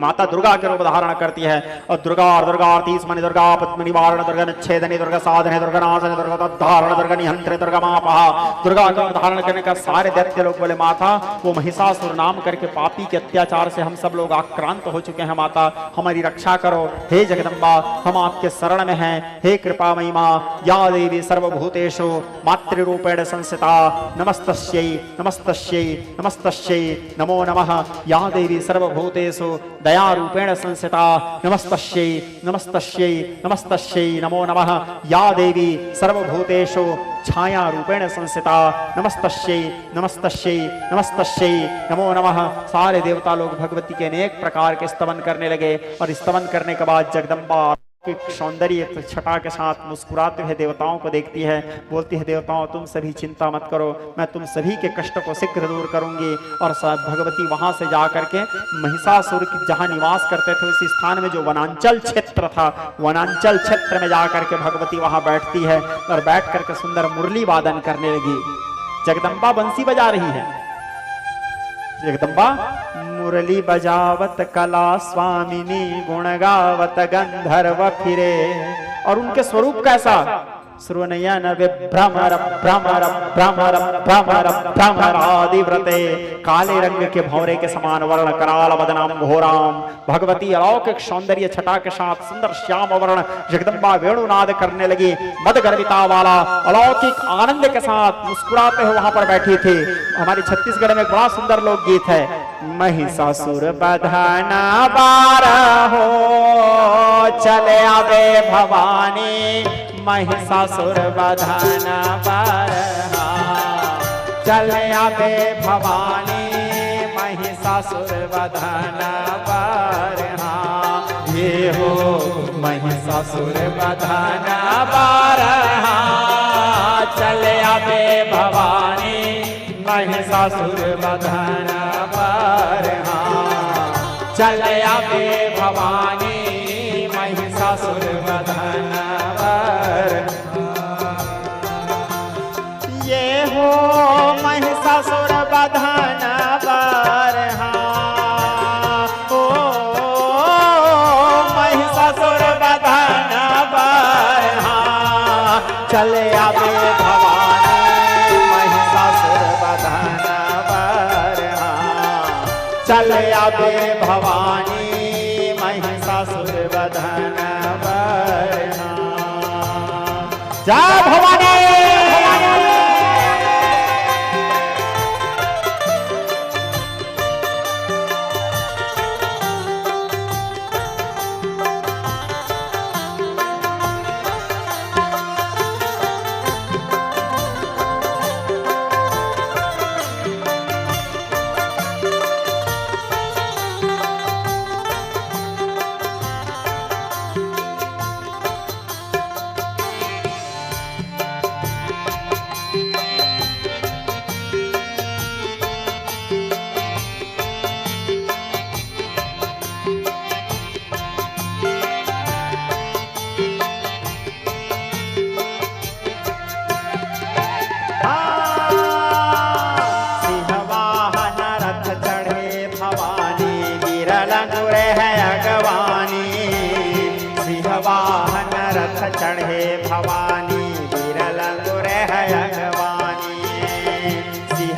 माता दुर्गा के रूप धारण करती है। और दुर्गा और दुर्गा तीसमणि दुर्गा पद्मनि वारण दुर्गा निच्छेदनी दुर्गा साधने दुर्गा नाशने दुर्गा धारण दुर्गा निहंत्रे दुर्गा मापहा। दुर्गा का धारण करने का सारे दैत्य लोग बोले माता वो महिषासुर नाम करके पापी के अत्याचार से हम सब लोग आक्रांत हो चुके हैं, माता हमारी रक्षा करो। हे जगदम्बा हम आपके शरण में हैं, हे कृपामयी माँ, या देवी सर्वभूतेषु मातृरूपेण संस्थिता नमस्तस्यै नमस्तस्यै नमस्तस्यै नमो नमः। या देवी सर्वभूतेषु दया रूपेण संस्थिता नमस्तस्यै नमस्तस्यै नमस्तस्यै नमो नमः। या देवी सर्वभूतेषु छाया रूपेण संस्थिता नमस्तस्यै नमस्तस्यै नमस्तस्यै नमो नमः। सारे देवता लोग भगवती के अनेक प्रकार के स्तवन करने लगे और स्तवन करने के बाद जगदम्बा सौंदर्य छटा के साथ मुस्कुराते हुए देवताओं को देखती है, बोलती है देवताओं तुम सभी चिंता मत करो, मैं तुम सभी के कष्ट को शीघ्र दूर करूंगी। और भगवती वहां से जा करके महिषासुर की जहां निवास करते थे उस स्थान में जो वनांचल क्षेत्र था, वनांचल क्षेत्र में जा करके भगवती वहां बैठती है और बैठ करके सुंदर मुरली वादन करने लगी। जगदम्बा बंसी बजा रही है, जगदम्बा मुरली बजावत कला स्वामिनी गुण गावत गंधर्व फिरे। और उनके स्वरूप कैसा? श्रुनयन विभ्रमर भ्रमर भ्रमर भ्रमर भ्रमर आदि व्रते। काले रंग के भौरे के समान वर्ण कराल वदनाम घोराम। भगवती अलौकिक सौंदर्य छटा के साथ सुंदर श्याम वर्ण जगदम्बा वेणुनाद करने लगी। मद गर्विता वाला अलौकिक आनंद के साथ मुस्कुराते हुए वहां पर बैठी थी। हमारे छत्तीसगढ़ में एक बड़ा सुंदर लोकगीत है, महिषासुर बधना बारहो चले आवे भवानी। महिषासुर बधना बारहा चले आवे भवानी। महिषासुर बधना बारहा ये हो महिषासुर बधना बारहा चले आवे भवानी। महिषासुर बधना बारहा चले आवे भवानी। महिषासुर बधना ये हो महिषासुर बधना बारहा। ओ महिषासुर बधना बारहा चले आवे भवानी। महिषासुर बधना बारहा चले आवे भवानी। महिषासुर बधना बारहा जय भवानी।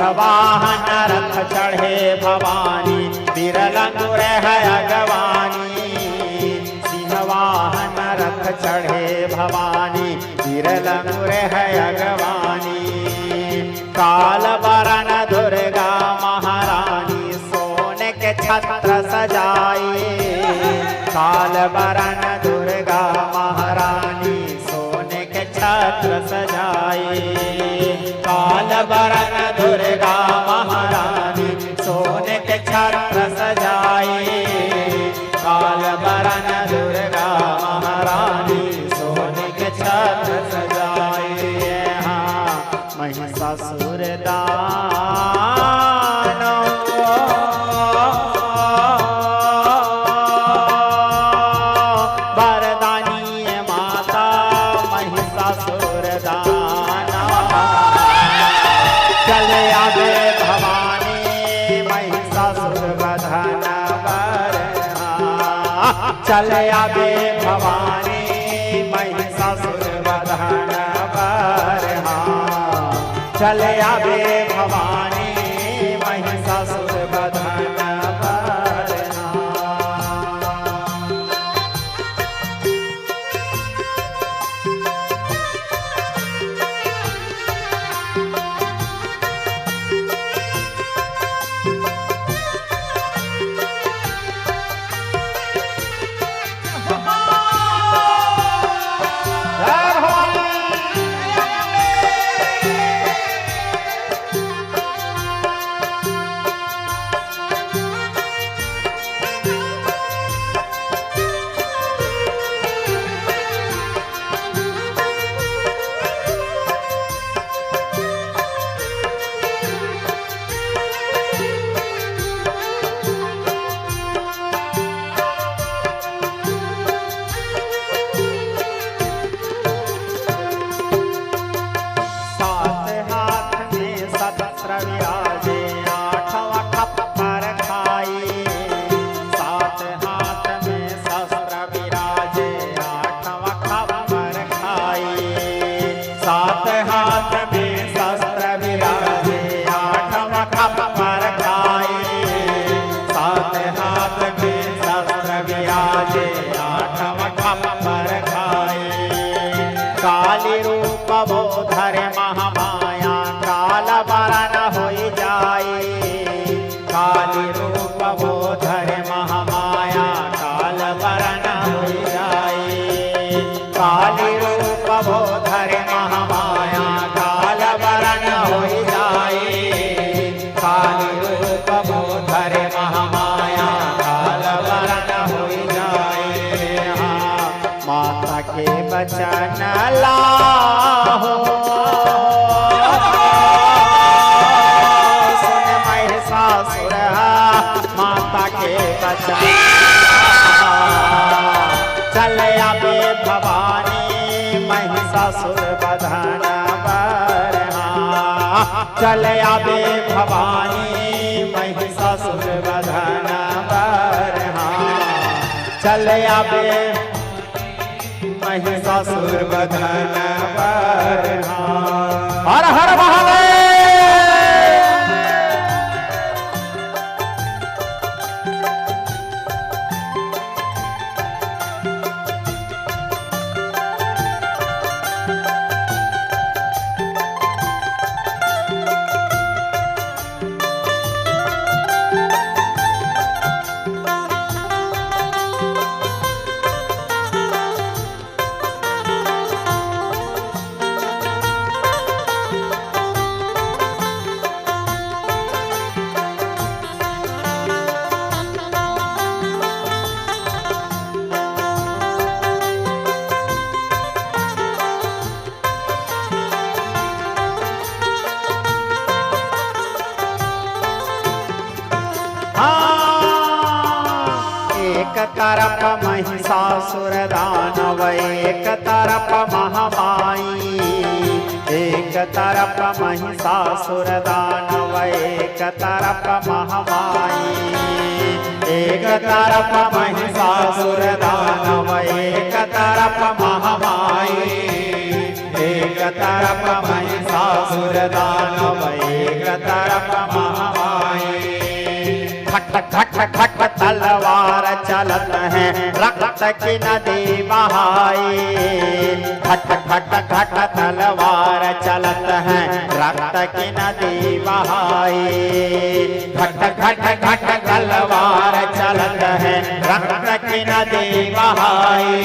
सिंहवाहन रथ चढ़े भवानी, बिरल अंगुर है अगवानी। सिंहवाहन रथ चढ़े भवानी, बिरल अंगुर है अगवानी। काल वरन दुर्गा महारानी, सोने के छत्र सजाई। काल वरन दुर्गा महारानी, सोने के छत्र सजाई। काल वरन दुर्गा महारानी, सोने के छत्र सजाई। काल वरन दुर्गा महारानी, सोने के छत्र सजाई। हाँ महिषासुर वरदानी माता, महिषासुर चले आवे भवानी, महिषासुर वधन बर। चले आवे भवानी, महिषासुर वधन बर। चले आवे भवानी, महिषासुर वधन बर। काली रूप वो धरे महामाया, काल वरन होई जाई। काली रूप वो धरे महामाया, काल वरन होई जाई। काली रूप वो धरे महामाया, काल वरन होई जाई। काली रूप वो धरे महामाया, काल वरन होई जाई। हाँ माता के बचन लाहो, सुन महिषासुर माता के बचन। चले आवे भवानी, महिषासुर वधन बर। चले आवे भवानी, महिषासुर वधन बर। चले आवे महिषासुर वधन बर। हर हर महादेव। एक तरफ महिषासुर दानव, एक तरफ महामाई। एक तरफ महिषासुर दानव, एक तरफ महामाई। एक तरफ महिषासुर दानव, एक तरफ महामाई। एक तरफ महिषासुर दानव, एक तरफ घट घट घट तलवार चलत है रक्त की नदी बहाए। घट घट घट तलवार चलत है रक्त की नदी बहाए। घट घट घट तलवार चलत है रक्त की नदी बहाए।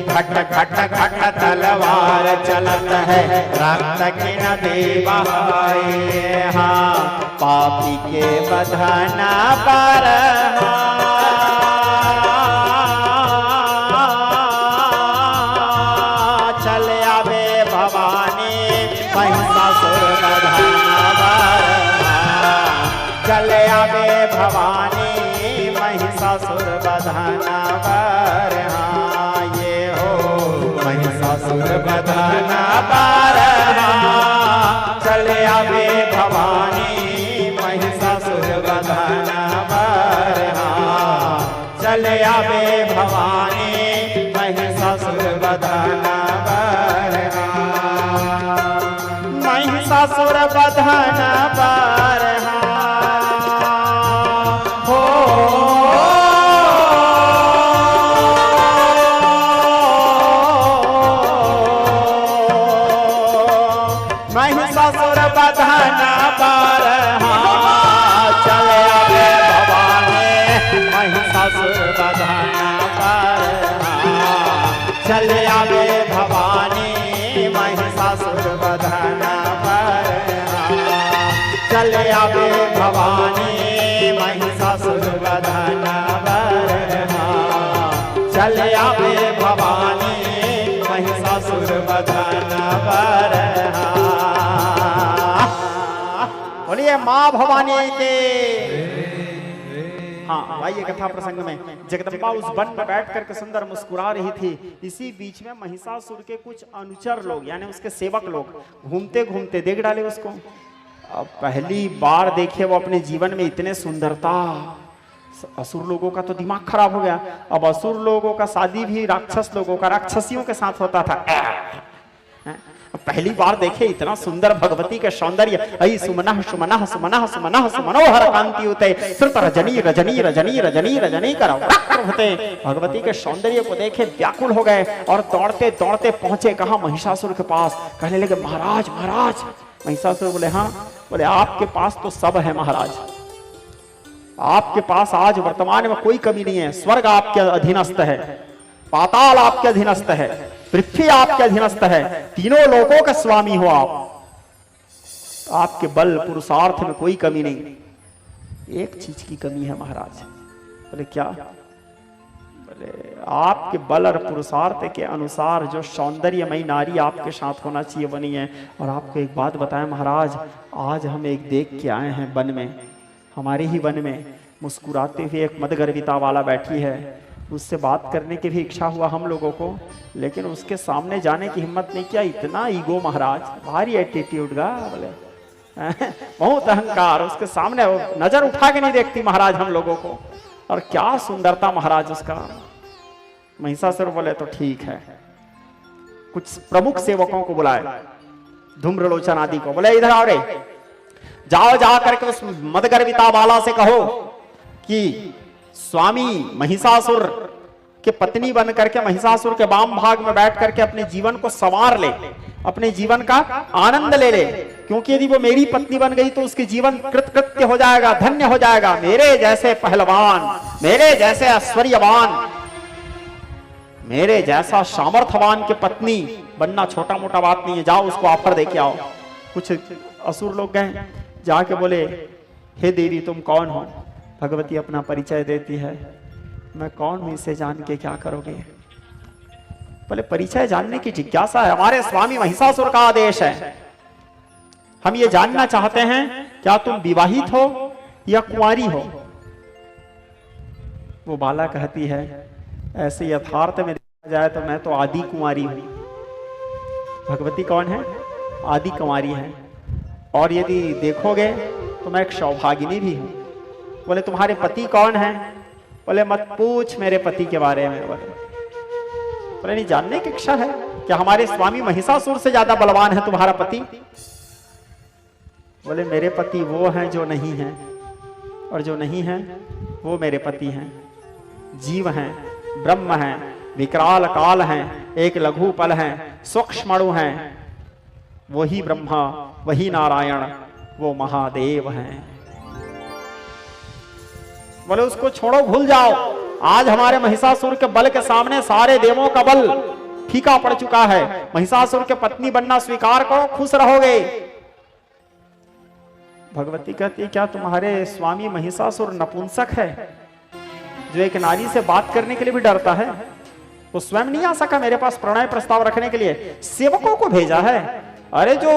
घट घट घट तलवार चलत है रक्त की नदी बहाए। हाँ पापी के बधना पर चल आवे भवानी महिषासुर बधना पर। चल आवे भवानी महिषासुर बधना पर। हाँ ये हो महिषासुर बधना पर। चल आवे भवानी महिषासुर बधना पर। चल आवे भवानी महिषासुर बधना पर। महिषासुर बधना पर। महिषासुर बधना पर। चल आवे भवानी महिषासुर बधना पर। चल आवे भवानी महिषासुर बधना पर। चल आवे भवानी महिषासुर बधना पर। चल आवे भवानी महिषासुर बधना पर। बोलिए माँ भवानी के। हाँ भाई कथा प्रसंग में जगदम्बा उस वन में बैठ करके सुंदर मुस्कुरा रही थी। इसी बीच में महिषासुर के कुछ अनुचर लोग यानी उसके सेवक लोग घूमते घूमते देख डाले उसको। अब पहली बार देखे वो अपने जीवन में इतने सुंदरता। असुर लोगों का तो दिमाग खराब हो गया। अब असुर लोगों का शादी भी राक्षस लोगों का राक्षसियों के साथ होता था। पहली बार देखे इतना सुंदर भगवती के सौंदर्य। अई सुमनः सुमनः सुमनः सुमनः सुमनोहर कांति उते श्रुत रजनी रजनी रजनी रजनी रजनी कर होते। भगवती के सौंदर्य को देखे व्याकुल हो गए और दौड़ते दौड़ते पहुंचे कहा महिषासुर के पास। कहने लगे महाराज महाराज। महिषासुर बोले हाँ। बोले आपके पास तो सब है महाराज। आपके पास आज वर्तमान में कोई कमी नहीं है। स्वर्ग आपके अधीनस्थ है, पाताल आपके अधीनस्थ है, पृथ्वी आपके अधीनस्थ है, तीनों लोकों का स्वामी हो आप। आपके बल पुरुषार्थ में कोई कमी नहीं। एक चीज की कमी है महाराज। बोले क्या? बोले आपके बल और पुरुषार्थ के अनुसार जो सौंदर्यमयी नारी आपके साथ होना चाहिए वो नहीं है। और आपको एक बात बताएं महाराज, आज हम एक देख के आए हैं वन में, हमारे ही वन में मुस्कुराते हुए एक मदगर्विता वाला बैठी है। उससे बात करने की भी इच्छा हुआ हम लोगों को, लेकिन उसके सामने जाने की हिम्मत नहीं किया। इतना ईगो महाराज, भारी एटीट्यूड का। बोले बहुत अहंकार। उसके सामने नजर उठा के नहीं देखती महाराज हम लोगों को। और क्या सुंदरता महाराज उसका। महिषासुर बोले तो ठीक है, कुछ प्रमुख सेवकों को बुलाए, धूम्रलोचन आदि को। बोले इधर आओ रे, जाओ जा करके उस मदगर्विता वाला से कहो कि स्वामी महिषासुर के पत्नी बन करके महिषासुर के वाम भाग में बैठ करके अपने जीवन को संवार ले, अपने जीवन का आनंद ले ले। क्योंकि यदि वो मेरी पत्नी बन गई तो उसके जीवन कृतकृत्य हो जाएगा, धन्य हो जाएगा। मेरे जैसे पहलवान, मेरे जैसे ऐश्वर्यवान, मेरे जैसा सामर्थ्यवान की पत्नी बनना छोटा मोटा बात नहीं है। जाओ उसको ऑफर दे के आओ। कुछ असुर लोग गए, जाके बोले हे देवी तुम कौन हो? भगवती अपना परिचय देती है। मैं कौन हूं इसे जान के क्या करोगे? बोले परिचय जानने की जिज्ञासा है, हमारे स्वामी महिषासुर का आदेश है। हम ये जानना चाहते हैं क्या तुम विवाहित हो या कुंवारी हो? वो बाला कहती है ऐसे यथार्थ में देखा जाए तो मैं तो आदि कुंवारी हूं। भगवती कौन है? आदि कुंवारी है। और यदि देखोगे तो मैं एक सौभागिनी भी हूं। बोले तुम्हारे पति कौन है? बोले मत पूछ मेरे पति के बारे में। बोले नहीं जानने की इच्छा है क्या हमारे स्वामी महिषासुर से ज्यादा बलवान है तुम्हारा पति? बोले मेरे पति वो हैं जो नहीं है। और जो नहीं है वो मेरे पति हैं। जीव हैं, ब्रह्म हैं, विकराल काल हैं, एक लघु पल हैं, सूक्ष्मणु हैं, वही ब्रह्मा, वही नारायण, वो महादेव हैं। बोले उसको छोड़ो, भूल जाओ। आज हमारे महिषासुर के बल के सामने सारे देवों का बल फीका पड़ चुका है। महिषासुर के पत्नी बनना स्वीकार करो, खुश रहोगे। भगवती कहती है, क्या तुम्हारे स्वामी महिषासुर नपुंसक है जो एक नारी से बात करने के लिए भी डरता है? वो स्वयं नहीं आ सका मेरे पास प्रणय प्रस्ताव रखने के लिए, सेवकों को भेजा है। अरे जो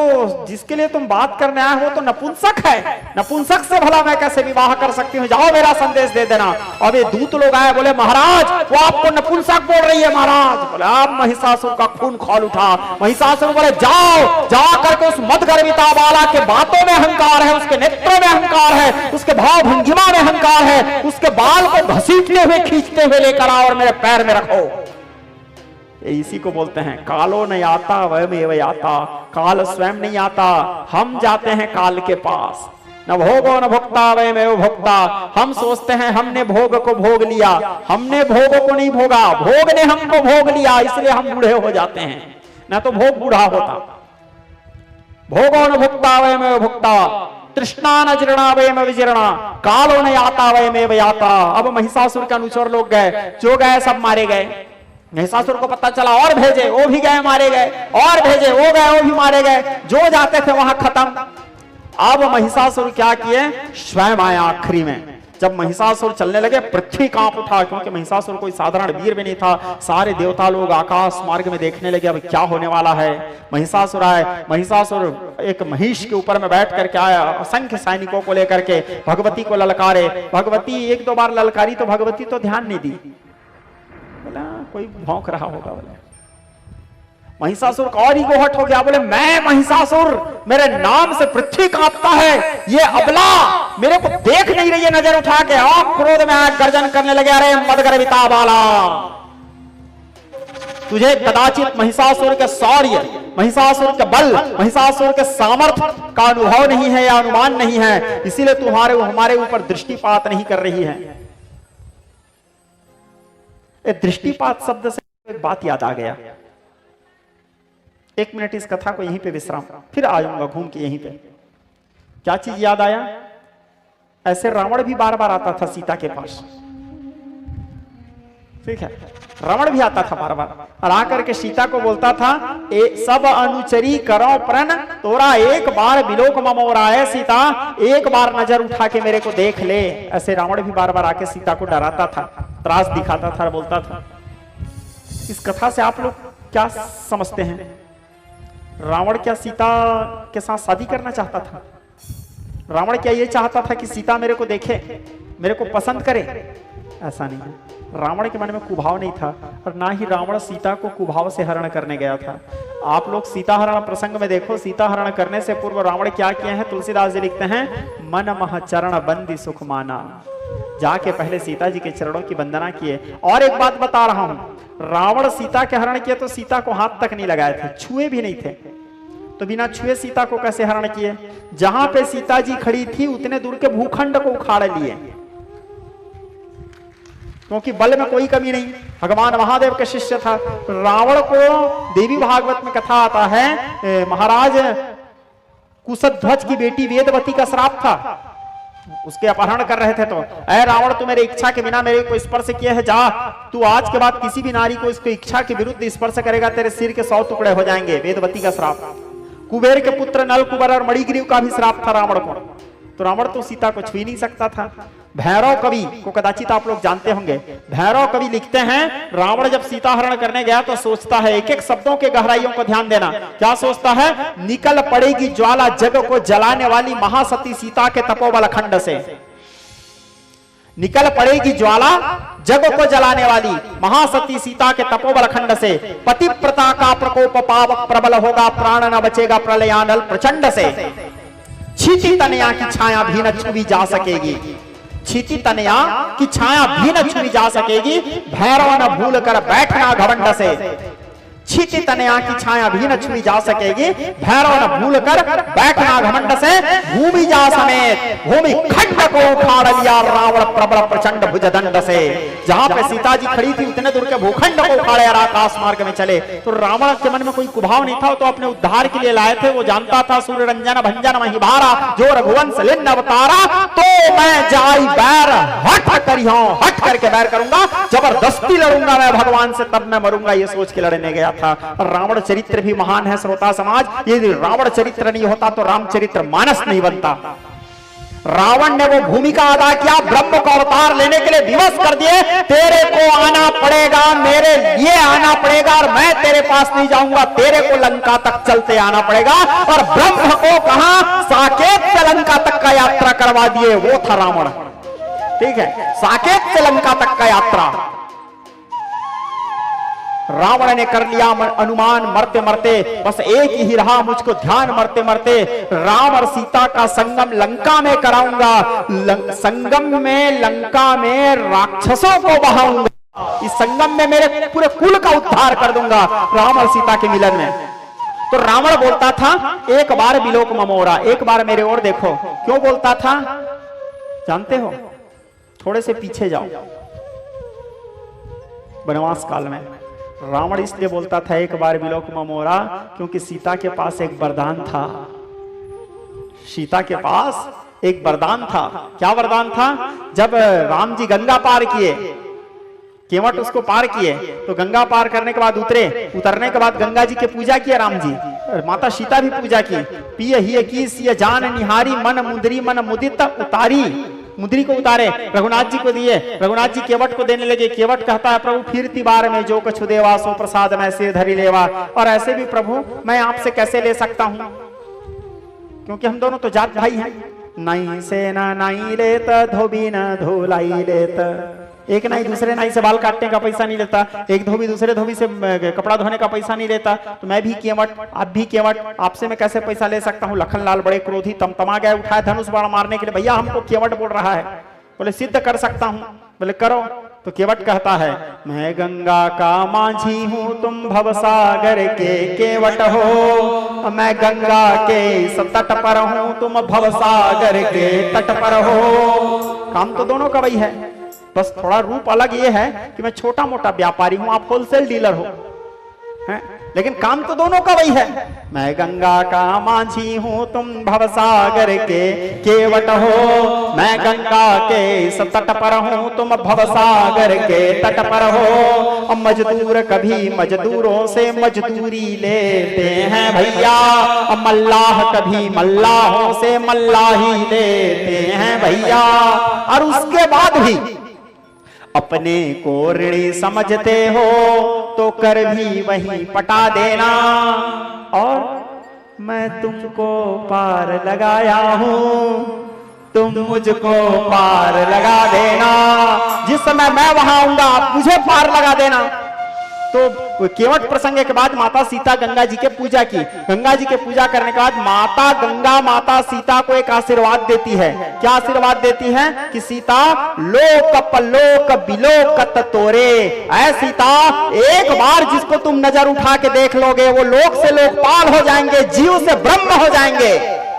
जिसके लिए तुम बात करने आए हो तो नपुंसक है, नपुंसक से भला मैं कैसे विवाह कर सकती हूँ? जाओ मेरा संदेश दे देना। अब ये दूत लोग आए, बोले महाराज वो आपको नपुंसक बोल रही है। महाराज बोले अब महिषासुर का खून खौल उठा। महिषासुर बोले जाओ, जा करके उस मदगर्विता वाला के बातों में अहंकार है, उसके नेत्रों में अहंकार है, उसके भाव भंगिमा में अहंकार है, उसके बाल को घसीटते हुए खींचते हुए लेकर आओ और मेरे पैर में रखो। इसी को बोलते हैं कालो नहीं आता वयमेव याता। काल स्वयं नहीं आता, हम जाते हैं काल के पास। न भोगो न भोक्ता वयमेव भोक्ता। हम सोचते हैं हमने भोग को भोग लिया, हमने भोग को नहीं भोगा, भोग ने हमको भोग लिया, इसलिए हम बूढ़े हो जाते हैं। न तो भोग बूढ़ा होता। भोगो न भोक्ता वयमेव भोक्ता, तृष्णा न जीर्णा वयमेव जीर्णा, कालो नहीं आता वयमेव याता। अब महिषासुर के अनुचर लोग गए, जो गए सब मारे गए। महिषासुर को पता चला और भेजे, वो भी गए मारे गए, और भेजे वो गए वो भी मारे गए, जो जाते थे वहां खत्म। अब महिषासुर क्या किए? स्वयं आया आखिरी में। जब महिषासुर चलने लगे पृथ्वी कांप उठा, क्योंकि महिषासुर कोई साधारण वीर भी नहीं था। सारे देवता लोग आकाश मार्ग में देखने लगे अब क्या होने वाला है। महिषासुर आए, महिषासुर एक महिष के ऊपर में बैठ करके आया, असंख्य सैनिकों को लेकर के भगवती को ललकारे। भगवती एक दो बार ललकारी तो भगवती तो ध्यान नहीं दी, बोला कोई भौंक रहा होगा। बोले महिषासुर का और ही गोहट हो गया। बोले मैं महिषासुर, मेरे नाम से पृथ्वी कांपता है, ये अबला मेरे को देख नहीं रही है। नजर उठा के आप क्रोध में आग गर्जन करने लगे, अरे मदगर्विता वाला, तुझे कदाचित महिषासुर के शौर्य, महिषासुर के बल, महिषासुर के सामर्थ्य का अनुभव नहीं है या अनुमान नहीं है, इसीलिए तुम्हारे हमारे ऊपर दृष्टिपात नहीं कर रही है। दृष्टिपात शब्द से एक बात याद आ गया। एक मिनट इस कथा को यहीं पे विश्राम, फिर आ जाऊंगा घूम के यहीं पे। क्या चीज याद आया? ऐसे रावण भी बार बार आता था सीता के पास, ठीक है, रावण भी आता था बार बार और आकर के सीता को बोलता था सब अनुचरी करो प्रण तोरा, एक बार बिलोक ममोराए सीता, एक बार नजर उठा के मेरे को देख ले। ऐसे रावण भी बार बार आके सीता को डराता था, त्रास दिखाता था, बोलता था। इस कथा से आप लोग क्या समझते हैं? रावण क्या सीता के साथ शादी करना चाहता था? रावण क्या ये चाहता था कि सीता मेरे को देखे, मेरे को पसंद करे? ऐसा नहीं है। रावण के मन में कुभाव नहीं था और ना ही रावण सीता को कुभाव से हरण करने गया था। आप लोग सीता हरण प्रसंग में देखो, सीता हरण करने से पूर्व रावण क्या किए हैं? तुलसीदास जी लिखते हैं, मन मह चरण बंदी सुख माना। जाके पहले सीता जी के चरणों की वंदना किए। और एक बात बता रहा हूं, रावण सीता के हरण किए तो सीता को हाथ तक नहीं लगाए थे, छुए भी नहीं थे। तो बिना छुए सीता को कैसे हरण किए? जहां पे सीता जी खड़ी थी उतने दूर के भूखंड को उखाड़ लिए, क्योंकि बल में कोई कमी नहीं, भगवान महादेव के शिष्य था। रावण को देवी भागवत में कथा आता है, महाराज कुशध्वज की बेटी वेदवती का श्राप था, उसके अपहरण कर रहे थे। तो ऐ रावण, तू मेरी इच्छा के बिना मेरे को स्पर्श किए है, जा तू आज के बाद किसी भी नारी को इसको इच्छा के विरुद्ध स्पर्श करेगा, तेरे सिर के 100 टुकड़े हो जाएंगे। वेदवती का श्राप। कुबेर के पुत्र नल कुबर और मणिग्रीव का भी श्राप था रावण को। तो रावण तो सीता को छू ही नहीं सकता था। भैरव कवि को कदाचित आप लोग जानते होंगे, भैरव कवि लिखते हैं, रावण जब सीता हरण करने गया तो सोचता है, एक एक शब्दों के गहराइयों को ध्यान देना, क्या सोचता है? निकल पड़ेगी ज्वाला जग को जलाने वाली महासती सीता के तपोबल खंड से। निकल पड़ेगी ज्वाला जग को जलाने वाली महासती सीता के तपोबल खंड से। पतिव्रता का प्रकोप पावक प्रबल होगा, प्राण न बचेगा प्रलयानल प्रचंड से। क्षिति तनया की छाया भी न छुई जा सकेगी, क्षिति तनया की छाया भी न छुई जा सकेगी, भैरव न भूल कर बैठना घमंड से। छीति तनया की छाया भी न छुई जा सकेगी, भैरव न भूल कर बैठना घमंड से, भूमि जा समेत भूमि खंड को उखाड़ लिया रावण प्रबल प्रचंड भुजदंड से। जहां पे सीता जी खड़ी थी उतने दूर के भूखंड को उखाड़े और आकाश मार्ग में चले। तो रावण के मन में कोई कुभाव नहीं था, तो अपने उद्धार के लिए लाए थे। वो जानता था सूर्य रंजन भंजन महिभारा, जो रघुवंश लिन्न अवतारा, तो मैं जाई बैर हट करियो, हट करके बैर करूंगा, जबरदस्ती लड़ूंगा मैं भगवान से, तब मैं मरूंगा, ये सोच के लड़ने गया था। रावण चरित्र भी महान है श्रोता समाज। यदि रावण चरित्र नहीं होता तो रामचरित्र मानस नहीं बनता। रावण ने वो भूमिका अदा किया, ब्रह्म को अवतार लेने के लिए विवश कर दिए, तेरे को आना पड़ेगा, मेरे लिए आना पड़ेगा, और मैं तेरे पास नहीं जाऊंगा, तेरे को लंका तक चलते आना पड़ेगा। और ब्रह्म को कहां, साकेत से लंका तक का यात्रा करवा दिए, वो था रावण। ठीक है, साकेत से लंका तक का यात्रा रावण ने कर लिया अनुमान मरते मरते। बस एक ही रहा मुझको ध्यान मरते मरते, राम और सीता का संगम लंका में कराऊंगा, संगम में लंका में राक्षसों को बहाऊंगा, इस संगम में मेरे पूरे कुल का उद्धार कर दूंगा राम और सीता के मिलन में। तो रावण बोलता था एक बार बिलोक ममोरा, एक बार मेरे ओर देखो। क्यों बोलता था जानते हो? थोड़े से पीछे जाओ, वनवास काल में रावण इसलिए बोलता था एक बार बिलोक ममोरा, क्योंकि सीता के पास एक वरदान था। सीता के पास एक वरदान था। क्या वरदान था? जब राम जी गंगा पार किए, केवट उसको पार किए, तो गंगा पार करने के बाद उतरने के बाद गंगा जी की पूजा किए राम जी, माता सीता भी पूजा की। पिय ही की सिय जान निहारी, मन मुद्री मन मुदित उतारी, मुद्री को उतारे, रघुनाथ जी को दिए, रघुनाथ जी केवट को देने लगे। केवट कहता है प्रभु फिर तिबार में जो कछु देवा सो प्रसाद मैं सिर धरी लेवा। और ऐसे भी प्रभु मैं आपसे कैसे ले सकता हूं, क्योंकि हम दोनों तो जात भाई हैं। नाई से ना नाई लेता, धोबी ना धोलाई लेता, एक नाई दूसरे नाई से बाल काटने का पैसा नहीं लेता, एक धोबी दूसरे धोबी से कपड़ा धोने का पैसा नहीं लेता। तो मैं भी केवट, आप भी केवट, आपसे मैं कैसे पैसा ले सकता हूँ? लखनलाल बड़े क्रोधी तमतमा गए, उठाए धनुष बाण मारने के लिए। भैया हमको केवट बोल रहा है। बोले सिद्ध कर सकता हूँ। बोले करो। तो केवट कहता है मैं गंगा का माझी हूँ, तुम भवसागर के केवट हो, मैं गंगा के तट पर हूँ, तुम भवसागर के तट पर हो। काम तो दोनों का वही है, बस थोड़ा रूप अलग ये है कि मैं छोटा मोटा व्यापारी हूं, आप होलसेल डीलर हो, हैं? लेकिन काम तो दोनों का वही है। मैं गंगा का माझी हूं, तुम भवसागर के केवट हो, मैं गंगा के तट पर हूं, तुम भवसागर के तट पर हो। मजदूर कभी मजदूरों से मजदूरी लेते हैं भैया, मल्लाह कभी मल्लाहों से मल्लाही लेते हैं भैया। और उसके बाद भी अपने को ऋणी समझते हो तो कर भी वही पटा देना, और मैं तुमको पार लगाया हूं, तुम मुझको पार लगा देना। जिस समय मैं वहां आऊंगा आप मुझे पार लगा देना। तो केवट प्रसंग के बाद माता सीता गंगा जी के पूजा की। गंगा जी के पूजा करने के बाद माता गंगा माता सीता को एक आशीर्वाद देती है। क्या आशीर्वाद देती है? कि सीता लोक पलोक बिलोकत तोरे, ऐ सीता एक बार जिसको तुम नजर उठा के देख लोगे वो लोक से लोकपाल हो जाएंगे, जीव से ब्रह्म हो जाएंगे।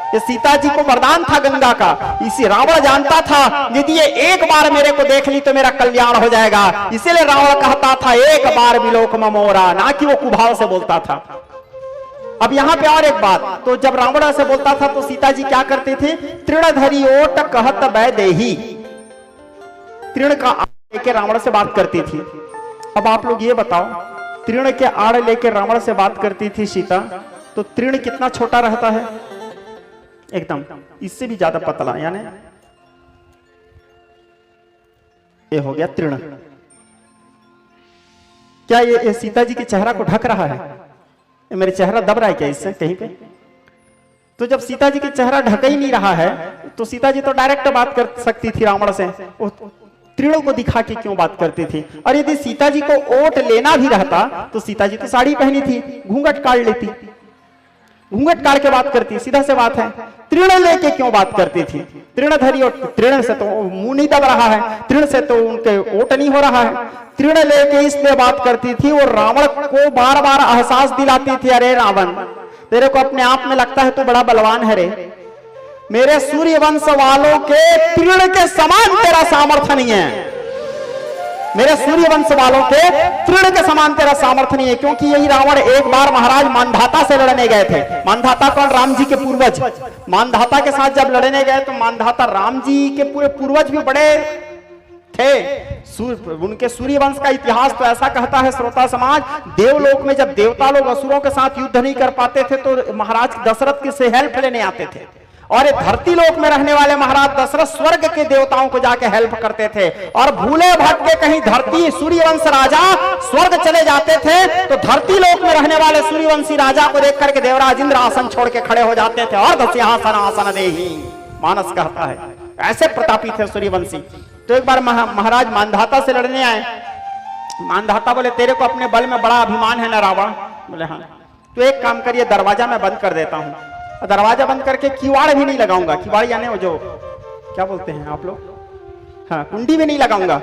ये सीता जी को वरदान था गंगा का। इसी रावण जानता था यदि ये एक बार मेरे को देख ली तो मेरा कल्याण हो जाएगा, इसीलिए रावण कहता था एक बार बिलोक ममोरा, ना कि वो कुभाव से बोलता था। अब यहां पे और एक बात, तो जब रावण से बोलता था तो सीता जी क्या करते थे? तृणधरी ओट कहत बै देही, तृण का आड़ लेके रावण से बात करती थी। अब आप लोग ये बताओ, तृण के आड़ लेके रावण से बात करती थी सीता, तो तृण कितना छोटा रहता है? एकदम इससे भी ज्यादा पतला, यानी ये हो गया तृण। क्या ये सीता जी के चेहरा को ढक रहा है? ये मेरे चेहरा दब रहा है क्या इससे कहीं पे? तो जब सीता जी के चेहरा ढक ही नहीं रहा है तो सीता जी तो डायरेक्ट बात कर सकती थी रावण से, तृण को दिखा के क्यों बात करती थी? और यदि सीता जी को ओट लेना भी रहता तो सीता जी तो साड़ी पहनी थी, घूंघट काट लेती। घूंघट काट के बात करती, सीधा से बात है। तृण लेके क्यों बात करती थी? तृणधरी, और तृण से तो मुंह नहीं दब रहा है, तृण से तो उनके ओट नहीं हो रहा है। तृण लेके इसलिए बात करती थी, वो रावण को बार बार एहसास दिलाती थी, अरे रावण, तेरे को अपने आप में लगता है तू बड़ा बलवान है रे, मेरे सूर्यवंश वालों के तृण के समान तेरा सामर्थ्य नहीं है, मेरे सूर्यवंश वालों के तृण के समान तेरा सामर्थ्य नहीं है। क्योंकि यही रावण एक बार महाराज मानधाता से लड़ने गए थे। मानधाता कौन? राम जी के पूर्वज। मानधाता के साथ जब लड़ने गए तो मानधाता राम जी के पूरे पूर्वज भी बड़े थे। उनके सूर्यवंश का इतिहास तो ऐसा कहता है श्रोता समाज, देवलोक में जब देवता लोग असुरों के साथ युद्ध नहीं कर पाते थे तो महाराज दशरथ से हेल्प लेने आते थे, और धरती लोक में रहने वाले महाराज दशरथ स्वर्ग के देवताओं को जाके हेल्प करते थे। और भूले भटके कहीं धरती सूर्यवंश राजा स्वर्ग चले जाते थे तो धरती लोक में रहने वाले सूर्यवंशी राजा को देख करके देवराज इंद्र आसन छोड़ के खड़े हो जाते थे, और दस्यासन आसन देहि मानस कहता है, ऐसे प्रतापी थे सूर्यवंशी। तो एक बार महाराज मानधाता से लड़ने आए। मानधाता बोले, तेरे को अपने बल में बड़ा अभिमान है ना रावण? बोले हाँ। तो एक काम करिए, दरवाजा मैं बंद कर देता हूं, दरवाजा बंद करके किवाड़ भी नहीं लगाऊंगा। किवाड़ यानी वो जो क्या बोलते हैं आप लोग, हाँ, कुंडी भी नहीं लगाऊंगा,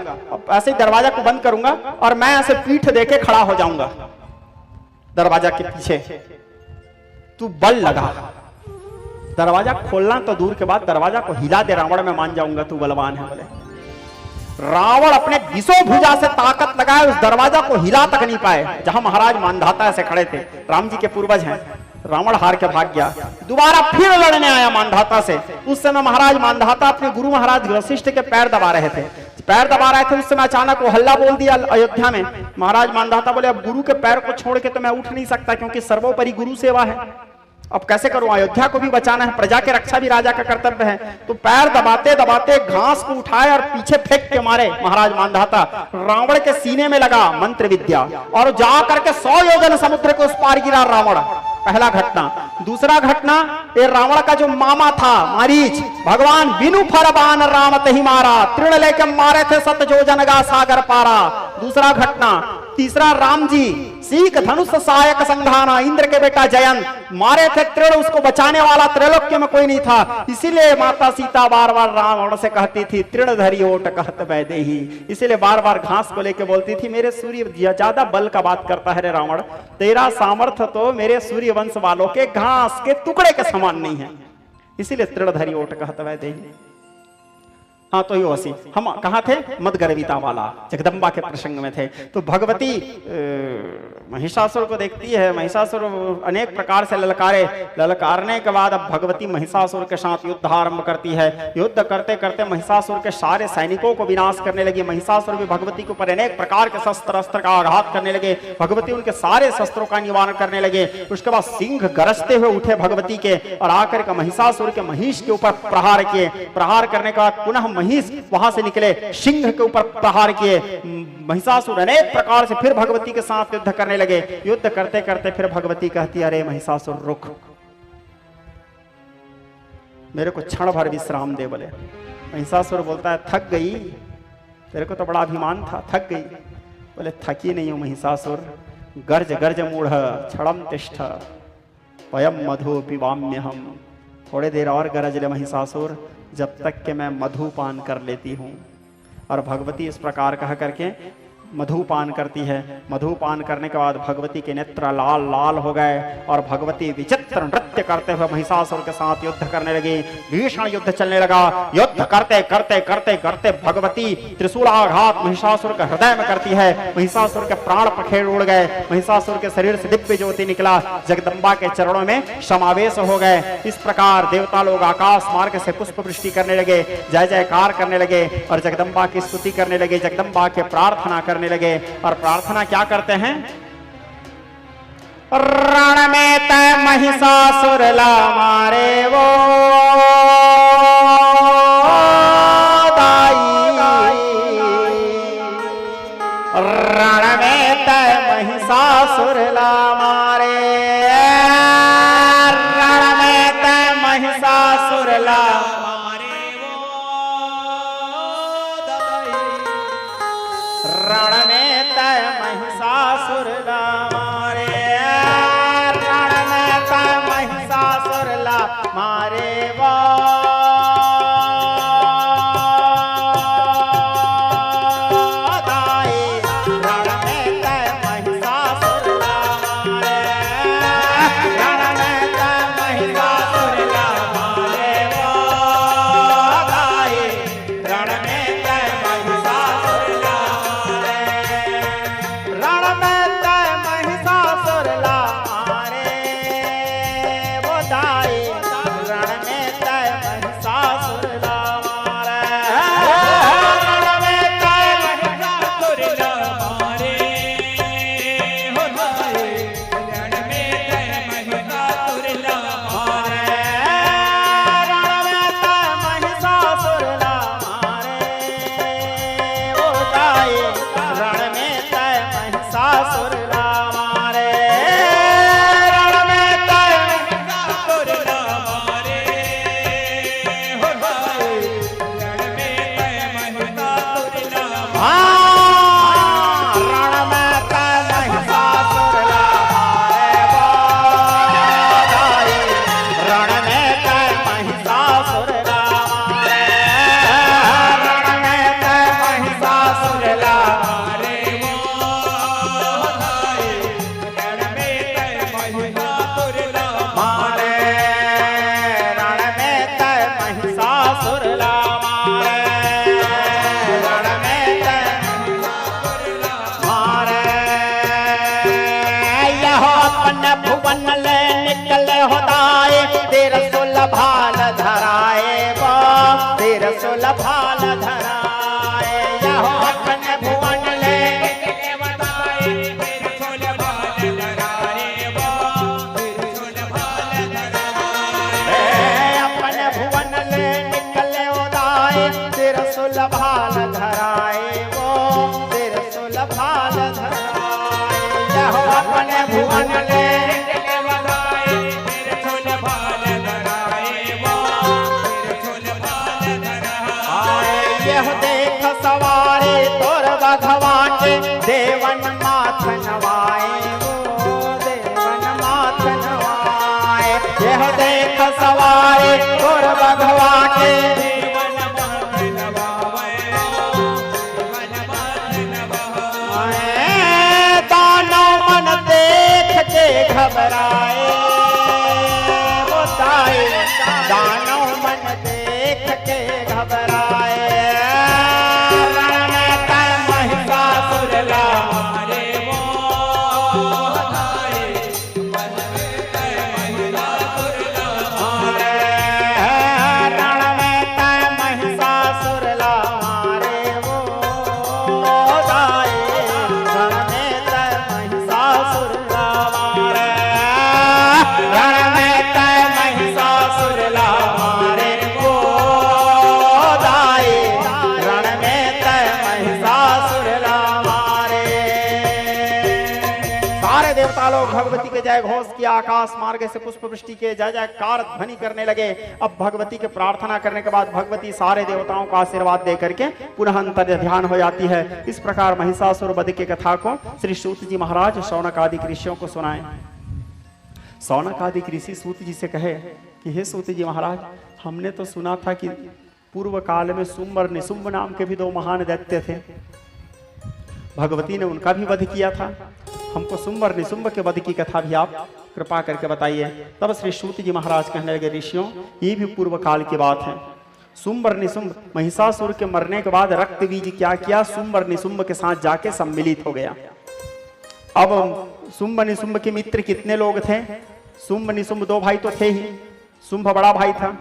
ऐसे ही दरवाजा को बंद करूंगा और मैं ऐसे पीठ देके खड़ा हो जाऊंगा दरवाजा के पीछे, तू बल लगा, दरवाजा खोलना तो दूर के बाद दरवाजा को हिला दे, रावण मैं मान जाऊंगा तू बलवान है। बोले रावण अपने विशो भुजा से ताकत लगाए, उस दरवाजा को हिला तक नहीं पाए जहां महाराज मानधाता ऐसे खड़े थे, राम जी के पूर्वज हैं। रावण हार के भाग गया, दोबारा फिर लड़ने आया मानधाता से। उस समय महाराज मानधाता अपने गुरु महाराज वशिष्ठ के पैर दबा रहे थे, पैर दबा रहे थे। उस समय अचानक वो हल्ला बोल दिया अयोध्या में। महाराज मानधाता बोले, अब गुरु के पैर को छोड़ के तो मैं उठ नहीं सकता, क्योंकि सर्वोपरि गुरु सेवा है, अब कैसे करूं? अयोध्या को भी बचाना है, प्रजा की रक्षा भी राजा का कर्तव्य है। तो पैर दबाते दबाते घास को उठाए और पीछे फेंक के मारे महाराज मानधाता। रावण के सीने में लगा मंत्र विद्या और जा करके 100 योजन समुद्र को उस पार गिरा रावण। पहला घटना। दूसरा घटना, ये रावण का जो मामा था मारीच, भगवान बिनु फरबान राम तही मारा, तृण लेके मारे थे सत योजन गा सागर पारा। दूसरा घटना। तीसरा, राम जी सीख धनुष सहायक संघाना, इंद्र के बेटा जयंत मारे थे तृण, उसको बचाने वाला त्रैलोक्य में कोई नहीं था। इसीलिए माता सीता बार बार रावण से कहती थी, तृण धरी ओट कहत वैदेही, इसीलिए बार बार घास को लेके बोलती थी, मेरे सूर्य ज्यादा बल का बात करता है रे रावण, तेरा सामर्थ्य तो मेरे सूर्य वंश वालों के घास के टुकड़े के समान नहीं है, इसीलिए तृण धरी ओट कहत वैदेही। हाँ, तो यो असी हम कहाँ थे? मदगर्विता वाला जगदम्बा के प्रसंग में थे। तो भगवती महिषासुर को देखती है, महिषासुर अनेक प्रकार से ललकारे, ललकारने के बाद अब भगवती महिषासुर के साथ युद्ध आरंभ करती है। युद्ध करते करते महिषासुर के सारे सैनिकों को विनाश करने लगी। महिषासुर भी भगवती के ऊपर अनेक प्रकार के शस्त्र अस्त्र का आघात करने लगे, भगवती उनके सारे शस्त्रों का निवारण करने लगे। उसके बाद सिंह गरजते हुए उठे भगवती के और आकर के महिषासुर के महिष के ऊपर प्रहार किए। प्रहार करने के बाद पुनः महिष वहां से निकले, सिंह के ऊपर प्रहार किए। महिषासुर अनेक प्रकार से फिर भगवती के साथ युद्ध करने लगे। युद्ध करते करते फिर भगवती कहती, अरे महिषासुर रुक, मेरे को क्षण भर विश्राम दे। बोले महिषासुर बोलता है, थक गई, तेरे को तो बड़ा अभिमान था, थक गई। बोले थकी नहीं हूं महिषासुर, गर्ज गर्ज मूढ़ क्षणम तिष्ठ वयम मधु पिबाम्य हम, थोड़े देर और गरज ले महिषासुर, जब तक कि मैं मधुपान कर लेती हूँ। और भगवती इस प्रकार कह करके मधुपान करती है। मधुपान करने के बाद भगवती के नेत्र लाल लाल हो गए और भगवती विचित्र नृत्य करते हुए महिषासुर के साथ युद्ध करने लगी। भीषण युद्ध चलने लगा। युद्ध करते करते करते करते भगवती त्रिशूलाघात महिषासुर के हृदय में करती है। महिषासुर के प्राण पखेड़ उड़ गए, महिषासुर के शरीर से दिव्य ज्योति निकला, जगदम्बा के चरणों में समावेश हो गए। इस प्रकार देवता लोग आकाश मार्ग से पुष्प वृष्टि करने लगे, जय जयकार करने लगे और जगदम्बा की स्तुति करने लगे, जगदम्बा के प्रार्थना करने लगे। और प्रार्थना क्या करते हैं? रण में तय महिषासुर ला मारे वो दाई, रण में तय महिषासुर ला मारे, रण में तय महिषासुर ला रण में तय महिषासुर ला मारे, रण में तय भाल धराए, यह अपने भुवन ले बताए त्रिशूल भाल धराए वो त्रिशूल भाल धराए। अपने भुवन ले निकले उदाए, त्रिशूल भाल धराए वो त्रिशूल भाल धराए, यह अपने भुवन ले बताए त्रिशूल भाल धराए वो त्रिशूल भाल धराए। यह देख सवारे तोर भगवान के देवन माथ नवाए वो देवन माथ नवाए, यह देख सवारे तोर भगवान के जीवन माथ नवाए जीवन माथ नवाए। दानव मन देख के घबराए बताए, दानव मन देख के घबराए, रण में तय महिषासुर मारे वो धाए मन में तय महिषासुर मारे। रण में तय महिषासुर मारे वो दाए, रण में तय महिषासुर मारे, रण में तय महिषासुर मारे वो दाए, रण में तय महिषासुर मारे। सारे देवता लोग भगवती के जय घोष किया, आकाश मार्ग से पुष्प वृष्टि के जय जयकार ध्वनि करने लगे। अब भगवती के प्रार्थना करने के बाद भगवती सारे देवताओं को आशीर्वाद दे करके पुनः अंतर ध्यान हो जाती है। इस प्रकार महिषासुर वध की कथा को श्री सूत जी महाराज शौनक आदि ऋषियों को सुनाए। शौनक आदि ऋषि सूत जी से कहे कि हे सूत जी महाराज, हमने तो सुना था कि पूर्व काल में शुंभ और निशुंभ नाम के भी दो महान दैत्य थे, भगवती ने उनका भी वध किया था, हमको शुंभ और निशुंभ के वध की कथा भी आप कृपा करके बताइए। तब श्री सूत जी महाराज कहने लगे, ऋषियों ये भी पूर्व काल की बात है। शुंभ और निशुंभ, महिषासुर के मरने के बाद रक्त बीज क्या किया, शुंभ और निशुंभ के साथ जाके सम्मिलित हो गया। अब शुंभ निशुंभ के मित्र कितने लोग थे? शुंभ निशुंभ दो भाई तो थे ही, शुंभ बड़ा भाई था,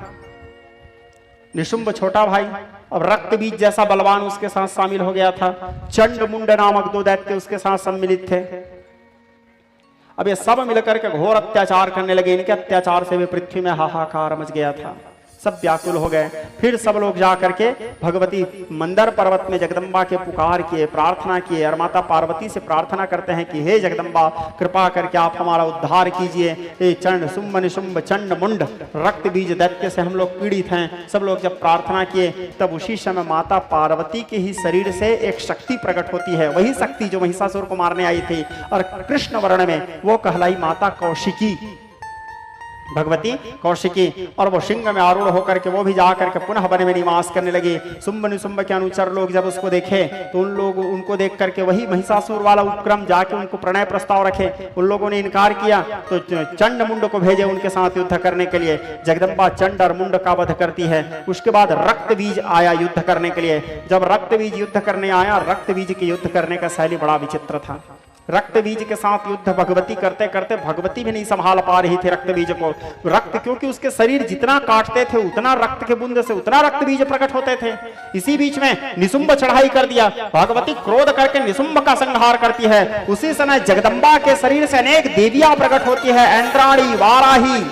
निशुंभ छोटा भाई। अब रक्त बीज जैसा बलवान उसके साथ शामिल हो गया था, चंड मुंड नामक दो दैत्य उसके साथ सम्मिलित थे। अब ये सब मिलकर के घोर अत्याचार करने लगे, इनके अत्याचार से भी पृथ्वी में हाहाकार मच गया था, सब व्याकुल हो गए। फिर सब लोग जा करके भगवती मंदर पर्वत में जगदम्बा के पुकार किए, प्रार्थना किए और माता पार्वती से प्रार्थना करते हैं कि हे जगदम्बा कृपा करके आप हमारा उद्धार कीजिए। ये चंड शुंभ निशुंभ चंड मुंड रक्त बीज दैत्य से हम लोग पीड़ित हैं। सब लोग जब प्रार्थना किए तब उसी समय माता पार्वती के ही शरीर से एक शक्ति प्रकट होती है, वही शक्ति जो महिषासुर को मारने आई थी, और कृष्ण वर्ण में वो कहलाई माता कौशिकी, भगवती कौशिकी। और वो सिंह में आरूढ़ होकर के वो भी जाकर के पुनः वन में निवास करने लगी। शुंभ निशुंभ के अनुचर लोग जब उसको देखे तो उनको देख करके वही महिषासुर वाला उपक्रम जाके उनको प्रणय प्रस्ताव रखे, उन लोगों ने इनकार किया तो चंड मुंड को भेजे उनके साथ युद्ध करने के लिए। जगदम्बा चंड और मुंड का वध करती है। उसके बाद रक्त बीज आया युद्ध करने के लिए। जब रक्त बीज युद्ध करने आया, रक्त बीज के युद्ध करने का शैली बड़ा विचित्र था। रक्त बीज के साथ युद्ध भगवती करते करते भगवती भी नहीं संभाल पा रही थी रक्त बीज को। रक्त क्योंकि उसके शरीर जितना काटते थे उतना रक्त के बूंद से उतना रक्त बीज प्रकट होते थे। इसी बीच में निशुंभ चढ़ाई कर दिया। भगवती क्रोध करके निशुंभ का संहार करती है। उसी समय जगदम्बा के शरीर से अनेक देवियां प्रकट होती है, ऐन्द्राणी, वाराही,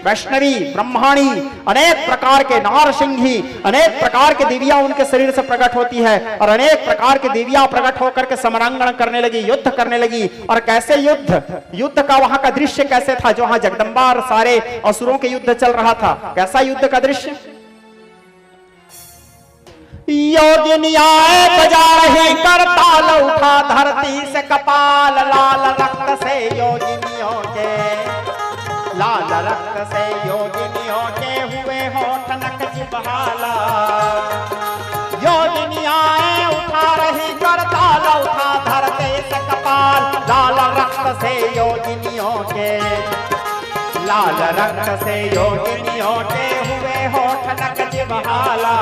वैष्णवी, ब्रह्माणी, अनेक प्रकार के नारसिंही, अनेक प्रकार के देवियां उनके शरीर से प्रकट होती है। और अनेक प्रकार के देवियां प्रकट होकर के समरांगण करने लगी, युद्ध करने लगी। और कैसे युद्ध का वहां का दृश्य कैसे था, जो वहां जगदम्बा और सारे असुरों के युद्ध चल रहा था, कैसा युद्ध का दृश्य। योगिनियाँ बजा रही करताल उठा धरती से कपाल, लाल रक्त से योगिनियों के, लाल रक्त से योगिनियों के हुए होठ नक जिह्वाला। योगिनियाँ उठा रही करताल उठा धरती से कपाल, लाल रक्त से योगिनियों के, लाल रक्त से योगिनियों के हुए होठ नक जिह्वाला।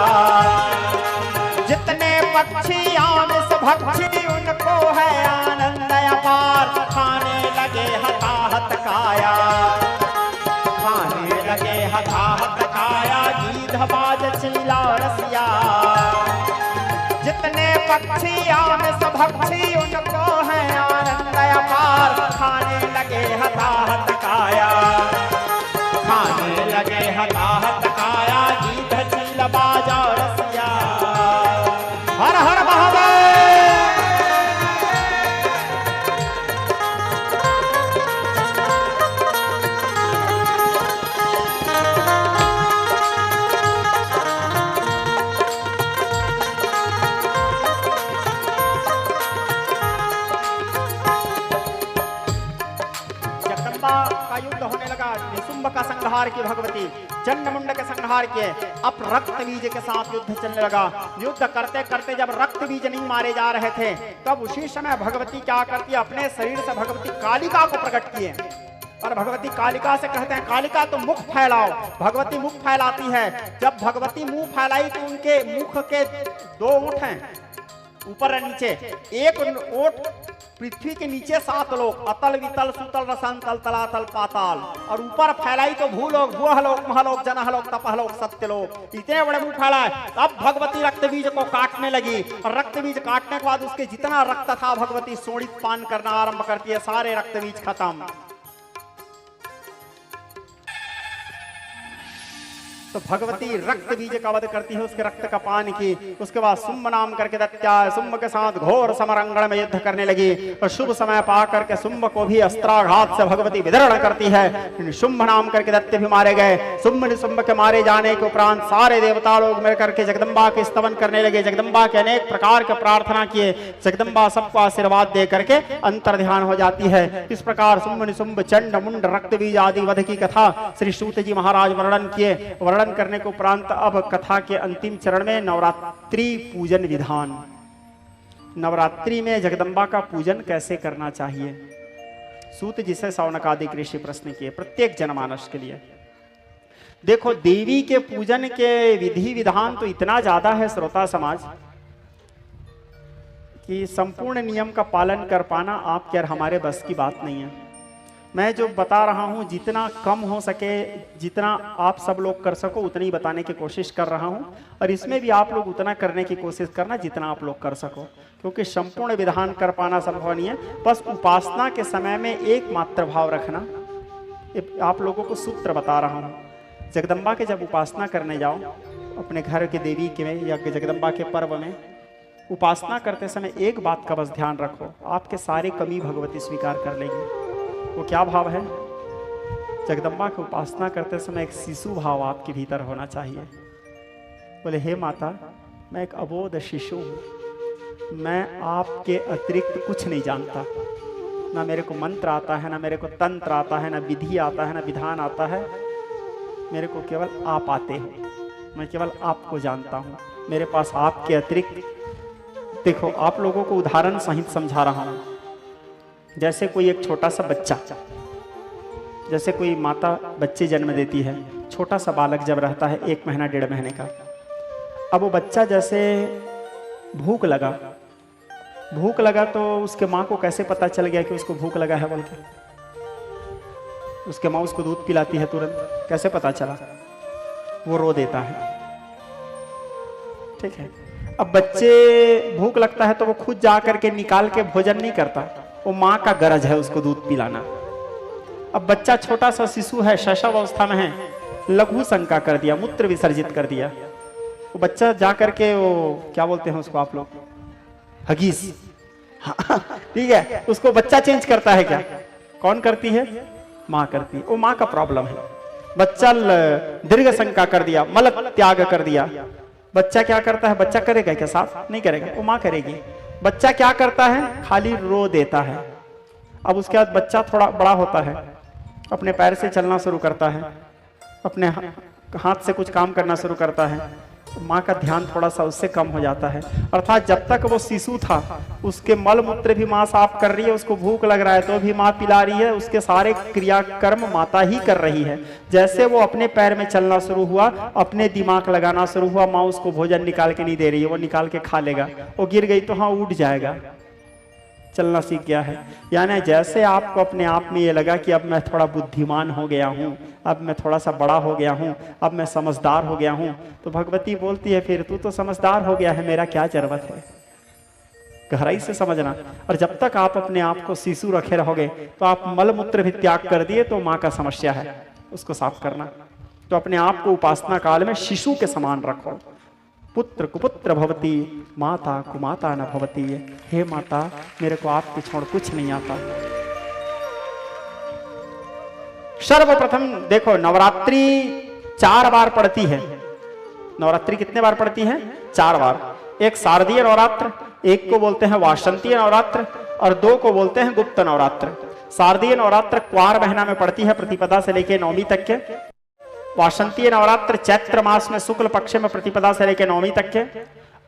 जितने पक्षी आमिष भक्षी उनको है आनंद अपार, खाने लगे हताहत काया, खाने लगे हताहत काया। गीध बाज चिल्ला रसिया, पक्षी आमिष भक्षी उनको है आनंद अपार, खाने लगे हताहत काया, खाने लगे हताहत काया, गीत चील बाजा रसिया। हर हर महादेव। का युद्ध होने लगा, निशुंभ का संहार की भगवती, चंडमुंड के संहार किए, अब रक्त बीज के साथ युद्ध चलने लगा। युद्ध करते करते जब रक्त बीज नहीं मारे जा रहे थे, तब उसी समय भगवती क्या करती है, अपने शरीर से भगवती कालिका को प्रकट किए और भगवती कालिका से कहते हैं, कालिका तो मुख फैलाओ। भगवती मुख फैलाती है। जब भगवती मुंह फैलाई तो उनके मुख के 2 ओंठ हैं, ऊपर और नीचे। एक ओंठ पृथ्वी के नीचे 7 लोक, अतल वितल सुतल रसन तल तलातल पाताल, और ऊपर फैलाई तो भूलोक भूहलोक महलोक जनहलोक तपहलोक सत्यलोक, इतने बड़े मुंह फैलाए। अब भगवती रक्त बीज को काटने लगी और रक्त बीज काटने के बाद उसके जितना रक्त था भगवती सोडित पान करना आरंभ करती है, सारे रक्त बीज खत्म। तो भगवती रक्त बीज का वध करती है, उसके रक्त का पान की। उसके बाद शुंभ नाम करके दैत्या शुंभ के साथ घोर समरंगण में युद्ध करने लगी और शुभ समय पा करके शुंभ को भी अस्त्राघात से भगवती विदरण करती है। शुंभ नाम करके दैत्य भी मारे गए। शुंभ निशुंभ के मारे जाने के उपरांत सारे देवता लोग मिलकर के जगदम्बा के स्तवन करने लगे। जगदम्बा के अनेक प्रकार के प्रार्थना किए। जगदम्बा सबको आशीर्वाद दे करके अंतर ध्यान हो जाती है। इस प्रकार शुंभ निशुंभ चंड मुंड रक्त बीज आदि वध की कथा श्री सूत जी महाराज वर्णन किए। वर्णन करने के उपरांत अब कथा के अंतिम चरण में नवरात्रि पूजन विधान। नवरात्रि में जगदम्बा का पूजन कैसे करना चाहिए, सूत जी से शौनकादिक ऋषि प्रश्न किए प्रत्येक जनमानस के लिए। देखो, देवी के पूजन के विधि विधान तो इतना ज्यादा है श्रोता समाज कि संपूर्ण नियम का पालन कर पाना आपके और हमारे बस की बात नहीं है। मैं जो बता रहा हूं जितना कम हो सके, जितना आप सब लोग कर सको उतनी बताने की कोशिश कर रहा हूं, और इसमें भी आप लोग उतना करने की कोशिश करना जितना आप लोग कर सको, क्योंकि संपूर्ण विधान कर पाना संभव नहीं है। बस उपासना के समय में एक मात्र भाव रखना। आप लोगों को सूत्र बता रहा हूं। जगदम्बा के जब उपासना करने जाओ, अपने घर के देवी के या जगदम्बा के पर्व में उपासना करते समय एक बात का बस ध्यान रखो, आपके सारे कमी भगवती स्वीकार कर लेगी। वो क्या भाव है? जगदम्बा की उपासना करते समय एक शिशु भाव आपके भीतर होना चाहिए। बोले, हे माता, मैं एक अबोध शिशु हूँ, मैं आपके अतिरिक्त कुछ नहीं जानता। ना मेरे को मंत्र आता है, ना मेरे को तंत्र आता है, ना विधि आता है, ना विधान आता है। मेरे को केवल आप आते हो, मैं केवल आपको जानता हूँ। मेरे पास आपके अतिरिक्त, देखो आप लोगों को उदाहरण सहित समझा रहा हूँ। जैसे कोई एक छोटा सा बच्चा, जैसे कोई माता बच्चे जन्म देती है, छोटा सा बालक जब रहता है 1 महीना 1.5 महीने का, अब वो बच्चा जैसे भूख लगा तो उसके माँ को कैसे पता चल गया कि उसको भूख लगा है बोल के? उसके माँ उसको दूध पिलाती है तुरंत, कैसे पता चला? वो रो देता है, ठीक है। अब बच्चे भूख लगता है तो वो खुद जा करके निकाल के भोजन नहीं करता, वो माँ का गरज है उसको दूध पिलाना। अब बच्चा छोटा सा शिशु है, शैशव अवस्था में है, लघु शंका कर दिया, मूत्र विसर्जित कर दिया। वो बच्चा जा करके, वो क्या बोलते हैं उसको आप लोग, हगीस, ठीक है, उसको बच्चा चेंज करता है क्या? कौन करती है? माँ करती है। वो माँ का प्रॉब्लम है। बच्चा दीर्घ शंका कर दिया, मल त्याग कर दिया, बच्चा क्या करता है? बच्चा करेगा क्या? साफ नहीं करेगा, वो माँ करेगी। बच्चा क्या करता है? खाली रो देता है। अब उसके बाद बच्चा थोड़ा बड़ा होता है, अपने पैर से चलना शुरू करता है, अपने हाथ से कुछ काम करना शुरू करता है, माँ का ध्यान थोड़ा सा उससे कम हो जाता है। अर्थात जब तक वो शिशु था, उसके मल मूत्र भी माँ साफ कर रही है, उसको भूख लग रहा है तो भी माँ पिला रही है, उसके सारे क्रियाकर्म माता ही कर रही है। जैसे वो अपने पैर में चलना शुरू हुआ, अपने दिमाग लगाना शुरू हुआ, माँ उसको भोजन निकाल के नहीं दे रही है, वो निकाल के खा लेगा। वो गिर गई तो हाँ उठ जाएगा, चलना सीख गया है। यानी जैसे आपको अपने आप में ये लगा कि अब मैं थोड़ा बुद्धिमान हो गया हूँ, अब मैं थोड़ा सा बड़ा हो गया हूँ, अब मैं समझदार हो गया हूँ, तो भगवती बोलती है फिर तू तो समझदार हो गया है, मेरा क्या जरूरत है? गहराई से समझना। और जब तक आप अपने आप को शिशु रखे रहोगे तो आप मल मूत्र भी त्याग कर दिए तो माँ का समस्या है, उसको साफ करना। तो अपने आप को उपासना काल में शिशु के समान रखो। पुत्र कुपुत्र भवती, माता कुमाता न भवती। हे माता, मेरे को आपके छोड़ कुछ नहीं आता। सर्वप्रथम देखो, नवरात्रि 4 बार पड़ती है। नवरात्रि कितने बार पड़ती है? 4 बार। एक शारदीय नवरात्र, एक को बोलते हैं वासंतीय नवरात्र, और 2 को बोलते हैं गुप्त नवरात्र। शारदीय नवरात्र क्वार महीना में पड़ती है, प्रतिपदा से लेकर नवमी तक के। वासंतीय नवरात्र चैत्र मास में शुक्ल पक्ष में प्रतिपदा से लेकर नवमी तक के।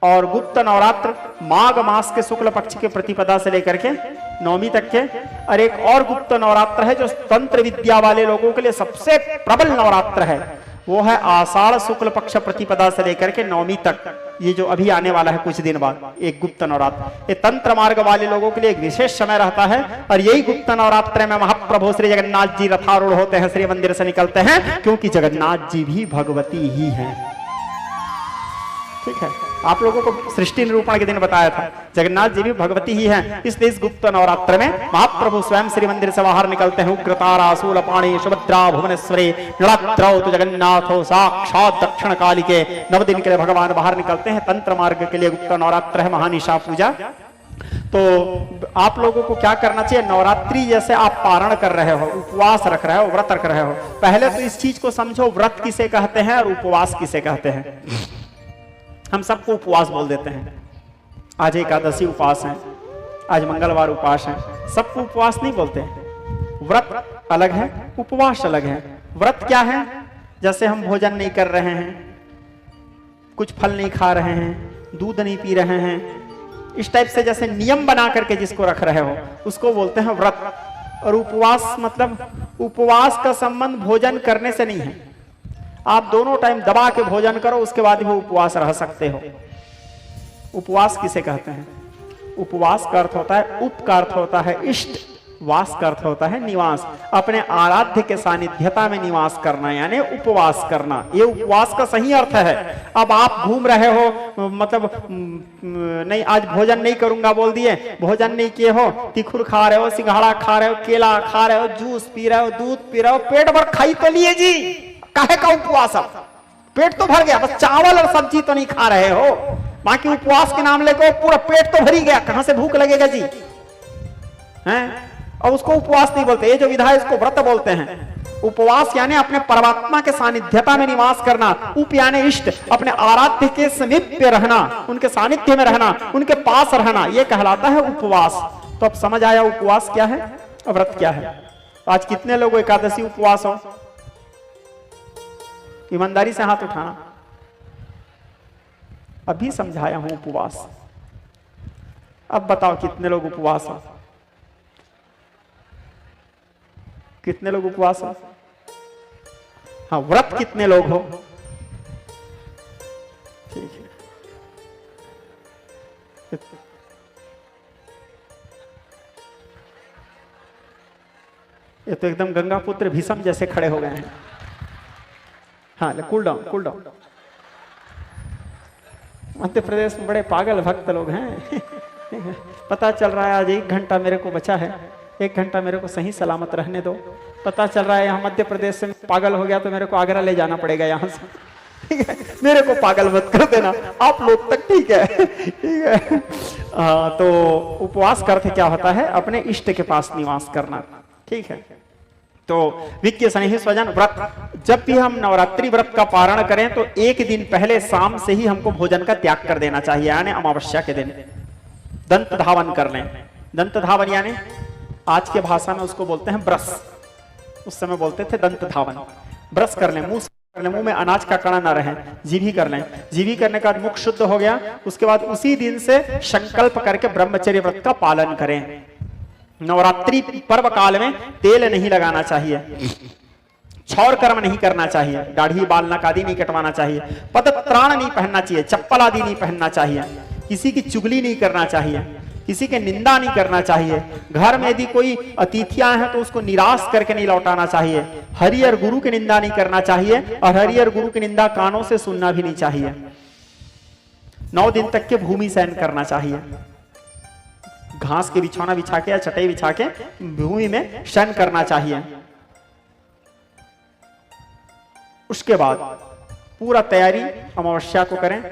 और गुप्त नवरात्र माघ मास के शुक्ल पक्ष के प्रतिपदा से लेकर के नवमी तक के। और एक और गुप्त नवरात्र है जो तंत्र विद्या वाले लोगों के लिए सबसे प्रबल नवरात्र है, वो है आषाढ़ शुक्ल पक्ष प्रतिपदा से लेकर के नवमी तक। ये जो अभी आने वाला है कुछ दिन बाद, एक गुप्त नवरात्र, ये तंत्र मार्ग वाले लोगों के लिए एक विशेष समय रहता है। और यही गुप्त नवरात्र में महाप्रभु श्री जगन्नाथ जी रथारूढ़ होते हैं, श्री मंदिर से निकलते हैं, क्योंकि जगन्नाथ जी भी भगवती ही हैं। ठीक है, आप लोगों को सृष्टि निरूपण के दिन बताया था, जगन्नाथ जी भी भगवती ही हैं। इसलिए इस गुप्त नवरात्र में महाप्रभु स्वयं श्री मंदिर से बाहर निकलते हैं। उग्रतारा शूलपाणी सुभद्रा भुवनेश्वरी नड़ाद्रौ तो जगन्नाथो साक्षात दक्षिण काली के 9 दिन के लिए भगवान बाहर निकलते हैं। तंत्र मार्ग के लिए गुप्त नवरात्र है, महानिशा पूजा। तो आप लोगों को क्या करना चाहिए? नवरात्रि जैसे आप पारण कर रहे हो, उपवास रख रहे हो, व्रत रख रहे हो, पहले तो इस चीज को समझो, व्रत किसे कहते हैं और उपवास किसे कहते हैं। हम सबको उपवास बोल देते हैं। आज एकादशी उपवास है, आज मंगलवार उपवास है, सबको उपवास नहीं बोलते हैं। व्रत अलग है, उपवास अलग है। व्रत क्या है? जैसे हम भोजन नहीं कर रहे हैं, कुछ फल नहीं खा रहे हैं, दूध नहीं पी रहे हैं, इस टाइप से जैसे नियम बना करके जिसको रख रहे हो उसको बोलते हैं व्रत। और उपवास मतलब, उपवास का संबंध भोजन करने से नहीं है। आप दोनों टाइम दबा के भोजन करो, उसके बाद भी उपवास रह सकते हो। उपवास किसे कहते हैं? उपवास का अर्थ होता है, उप का अर्थ होता है इष्ट, वास का अर्थ होता है निवास। अपने आराध्य के सानिध्यता में निवास करना यानी उपवास करना, ये उपवास का सही अर्थ है। अब आप घूम रहे हो, मतलब नहीं आज भोजन नहीं करूंगा बोल दिए, भोजन नहीं किए हो, तिखुर खा रहे हो, सिंघाड़ा खा रहे हो, केला खा रहे हो, जूस पी रहे हो, दूध पी रहे हो, पेट भर खाई तो लिए जी, काहे का उपवास? पेट तो भर गया, बस चावल और सब्जी तो नहीं खा रहे हो। बाकी उपवास के नाम लेकर पूरा पेट तो भर ही गया, कहां से भूख लगेगा जी? हैं? और उसको उपवास नहीं बोलते, ये जो विधा है इसको व्रत बोलते हैं। उपवास यानी अपने परमात्मा के सानिध्यता में निवास करना, उप यानी इष्ट, अपने आराध्य के समीप रहना, उनके सानिध्य में रहना, उनके पास रहना, ये कहलाता है उपवास। तो अब समझ आया उपवास क्या है, व्रत क्या है। आज कितने लोग एकादशी उपवास हो? ईमानदारी से हाथ उठाना। अभी समझाया हूं उपवास, अब बताओ कितने लोग उपवास हो? कितने लोग उपवास हो? हाँ, व्रत कितने लोग हो? ठीक है, ये तो एकदम गंगा पुत्र भीषम जैसे खड़े हो गए हैं। हाँ, cool down, cool down. Madhya Pradesh में बड़े पागल भक्त लोग हैं। पता चल रहा है आज 1 घंटा मेरे को बचा है, 1 घंटा मेरे को सही सलामत रहने दो। पता चल रहा है यहाँ मध्य प्रदेश से पागल हो गया तो मेरे को आगरा ले जाना पड़ेगा यहाँ से। ठीक है, मेरे को पागल मत कर देना, आप लोग तक ठीक है। ठीक है, तो उपवास का अर्थ क्या होता है? अपने इष्ट के पास निवास करना। ठीक है, तो विज्ञ स्नेही स्वजन व्रत, जब भी हम नवरात्रि व्रत का पारण करें तो 1 दिन पहले शाम से ही हमको भोजन का त्याग कर देना चाहिए, यानी अमावस्या के दिन दंत धावन कर लें। दंत धावन यानी आज के भाषा में उसको बोलते हैं ब्रश, उस समय बोलते थे दंत धावन। ब्रश कर लें, मुंह में अनाज का कणा ना रहे, जीभी कर लें। जीभी करने के बाद मुख शुद्ध हो गया, उसके बाद उसी दिन से संकल्प करके ब्रह्मचर्य व्रत का पालन करें। नवरात्रि पर्व काल में तेल नहीं लगाना चाहिए, छौर कर्म नहीं करना चाहिए, दाढ़ी बाल नक आदि नहीं कटवाना चाहिए, पदत्राण नहीं पहनना चाहिए, चप्पल आदि नहीं पहनना चाहिए, किसी की चुगली नहीं करना चाहिए, किसी के निंदा नहीं करना चाहिए। घर में यदि कोई अतिथियां हैं तो उसको निराश करके नहीं लौटाना चाहिए। हरिहर गुरु की निंदा नहीं करना चाहिए और हरिहर गुरु की निंदा कानों से सुनना भी नहीं चाहिए। 9 दिन तक के भूमि शयन करना चाहिए। घास के बिछौना बिछा के या चटाई बिछा के भूमि में शयन करना चाहिए। उसके बाद पूरा तैयारी अमावस्या को करें।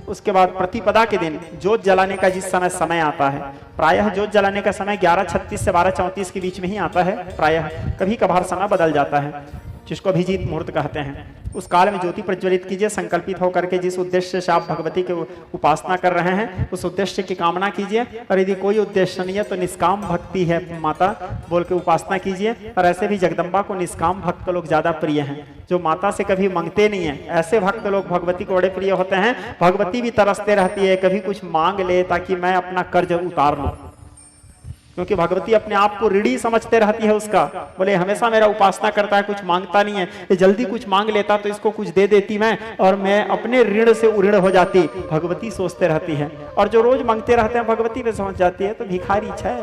उसके बाद प्रतिपदा के दिन जोत जलाने का जिस समय आता है, प्रायः जोत जलाने का समय 11:36 से 12:34 के बीच में ही आता है। प्रायः कभी कभार समय बदल जाता है, जिसको अभिजीत मुहूर्त कहते हैं। उस काल में ज्योति प्रज्वलित कीजिए, संकल्पित होकर के जिस उद्देश्य से आप भगवती की उपासना कर रहे हैं उस उद्देश्य की कामना कीजिए। और यदि कोई उद्देश्य नहीं है तो निष्काम भक्ति है माता बोल के उपासना कीजिए। और ऐसे भी जगदम्बा को निष्काम भक्त लोग ज्यादा प्रिय हैं, जो माता से कभी मांगते नहीं है। ऐसे भक्त लोग भगवती को बड़े प्रिय होते हैं। भगवती भी तरसते रहती है, कभी कुछ मांग ले ताकि मैं अपना कर्ज उतार लूं, क्योंकि भगवती अपने आप को ऋणी समझते रहती है उसका। बोले हमेशा मेरा उपासना करता है, कुछ मांगता नहीं है, ये जल्दी कुछ मांग लेता तो इसको कुछ दे देती मैं और मैं अपने ऋण से उऋण हो जाती। भगवती सोचते रहती है। और जो रोज मांगते रहते हैं भगवती पे समझ जाती है, तो भिखारी है,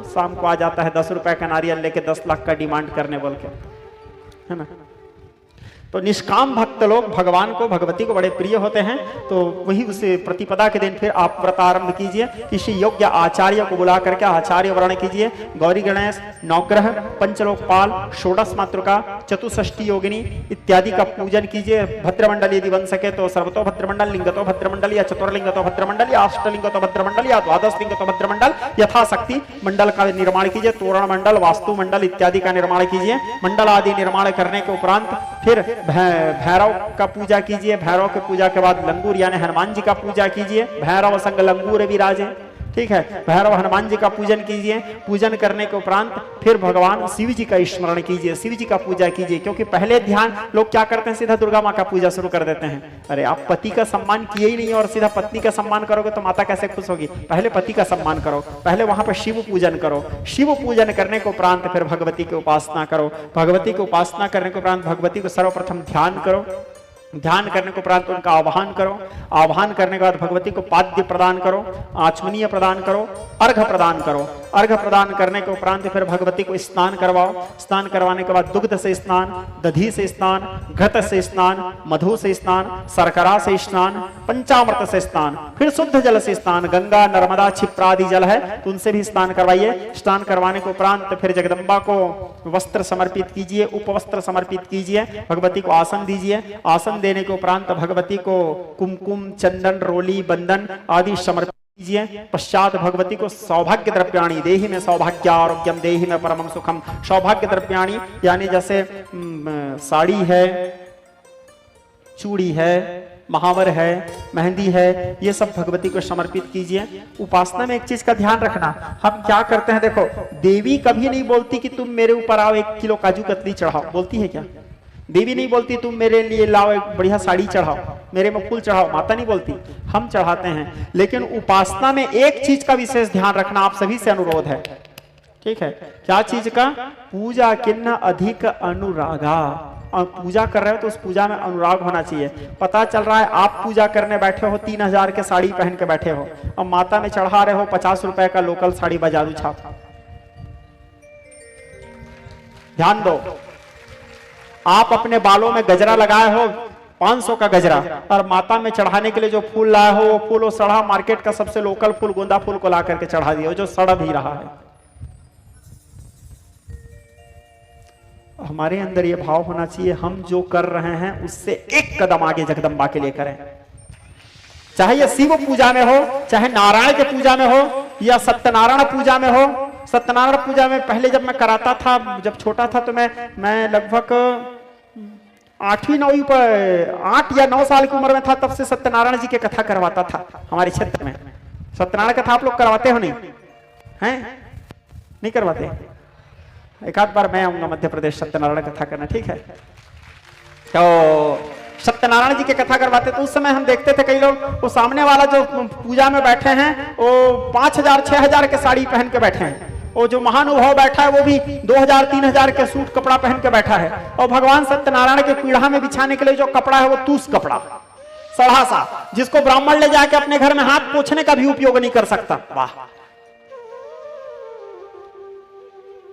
शाम को आ जाता है 10 रुपए का नारियल लेके 10 लाख का डिमांड करने बोल के, है ना। तो निष्काम भक्त लोग भगवान को भगवती को बड़े प्रिय होते हैं। तो वही उसे प्रतिपदा के दिन फिर आप व्रत आरंभ कीजिए। किसी योग्य आचार्य को बुला करके आचार्य वर्ण कीजिए। गौरी गणेश, नवग्रह, पंचलोकपाल, षोडश मातृका, चतुष्षष्ठी योगिनी इत्यादि का पूजन कीजिए। भद्रमंडल यदि बन सके तो सर्वतो भद्रमंडल, लिंगतो भद्रमंडल या चतुर्लिंगतो भद्रमंडल या अष्टलिंगतो भद्रमंडल या द्वादश लिंगतो भद्रमंडल यथाशक्ति मंडल का निर्माण कीजिए। तोरण मंडल, वास्तु मंडल इत्यादि का निर्माण कीजिए। मंडल आदि निर्माण करने के उपरांत फिर भैरव का पूजा कीजिए। भैरव के पूजा के बाद लंगूर यानी हनुमान जी का पूजा कीजिए। भैरव संग लंगूर विराजे, ठीक है। भैरव हनुमान जी का पूजन कीजिए। पूजन करने के उपरांत फिर भगवान शिव जी का स्मरण कीजिए, शिव जी का पूजा कीजिए। क्योंकि पहले ध्यान लोग क्या करते हैं, सीधा दुर्गा माँ का पूजा शुरू कर देते हैं। अरे आप पति का सम्मान किए ही नहीं और सीधा पत्नी का सम्मान करोगे तो माता कैसे खुश होगी। पहले पति का सम्मान करो, पहले वहां पर शिव पूजन करो। शिव पूजन करने के उपरांत फिर भगवती की उपासना करो। भगवती की उपासना करने के उपरांत भगवती को सर्वप्रथम ध्यान करो। ध्यान करने के उपरांत उनका आह्वान करो। आह्वान करने के बाद भगवती को पाद्य प्रदान करो, आचमनीय प्रदान करो, अर्घ प्रदान करो। अर्घ प्रदान करने के उपरांत फिर भगवती को स्नान करवाओ। स्नान करवाने के बाद दुग्ध से स्नान, दधी से स्नान, घृत से स्नान, मधु से स्नान, शर्करा से स्नान, पंचामृत से स्नान, फिर शुद्ध जल से स्नान। गंगा, नर्मदा, क्षिप्रादि जल है तो उनसे भी स्नान करवाइए। स्नान करवाने के उपरांत फिर जगदम्बा को वस्त्र समर्पित कीजिए, उपवस्त्र समर्पित कीजिए। भगवती को आसन दीजिए। आसन देने के उपरांत भगवती को कुमकुम, चंदन, रोली, बंधन आदि समर्पित कीजिए। पश्चात भगवती को सौभाग्य द्रव्याणी, देहि में सौभाग्य आरोग्यम, देहि में परमम सुखम, सौभाग्य द्रव्याणी यानी जैसे साड़ी है, चूड़ी है, महावर है, मेहंदी है, ये सब भगवती को समर्पित कीजिए। उपासना में एक चीज का ध्यान रखना, हम क्या करते हैं, देखो देवी कभी नहीं बोलती कि तुम मेरे ऊपर आओ 1 किलो काजू कतली चढ़ाओ, बोलती है क्या? देवी नहीं बोलती तुम मेरे लिए लाओ एक बढ़िया साड़ी चढ़ाओ, मेरे में फूल चढ़ाओ, माता नहीं बोलती, हम चढ़ाते हैं। लेकिन उपासना में एक चीज का विशेष ध्यान रखना, आप सभी से अनुरोध है, ठीक है? क्या चीज का? पूजा किन्न अधिक अनुरागा। और पूजा कर रहे हो तो उस पूजा में अनुराग होना चाहिए। पता चल रहा है आप पूजा करने बैठे हो 3000 के साड़ी पहन के बैठे हो और माता में चढ़ा रहे हो 50 रुपए का लोकल साड़ी बाजारू छाप। ध्यान दो, आप अपने बालों में गजरा लगाए हो 500 का गजरा और माता में चढ़ाने के लिए जो फूल लाए हो वो फूल, वो सड़ा मार्केट का सबसे लोकल फूल गोंदा फूल को ला करके चढ़ा दिया, जो सड़ भी रहा है। हमारे अंदर ये भाव होना चाहिए, हम जो कर रहे हैं उससे एक कदम आगे जगदम्बा के लिए करें। चाहे ये शिव पूजा में हो, चाहे नारायण के पूजा में हो, या सत्यनारायण पूजा में हो। सत्यनारायण पूजा में पहले जब मैं कराता था, जब छोटा था, तो मैं लगभग 8वीं 9वीं पर 8 या 9 साल की उम्र में था, तब से सत्यनारायण जी की कथा करवाता था हमारे क्षेत्र में। सत्यनारायण कथा आप लोग करवाते हो नहीं हैं? नहीं करवाते? एक आध बार मैं आऊंगा मध्य प्रदेश सत्यनारायण कथा करना, ठीक है? तो सत्यनारायण जी की कथा करवाते तो उस समय हम देखते थे कई लोग, वो सामने वाला जो पूजा में बैठे हैं वो 5000 6000 के साड़ी पहन के बैठे हैं, वो जो महानुभाव बैठा है वो भी 2000 3000 के सूट कपड़ा पहन के बैठा है, और भगवान सत्यनारायण के पीढ़ा में बिछाने के लिए जो कपड़ा है वो तूस कपड़ा, सड़ा सा, जिसको ब्राह्मण ले जाके अपने घर में हाथ पोंछने का भी उपयोग नहीं कर सकता। वाह!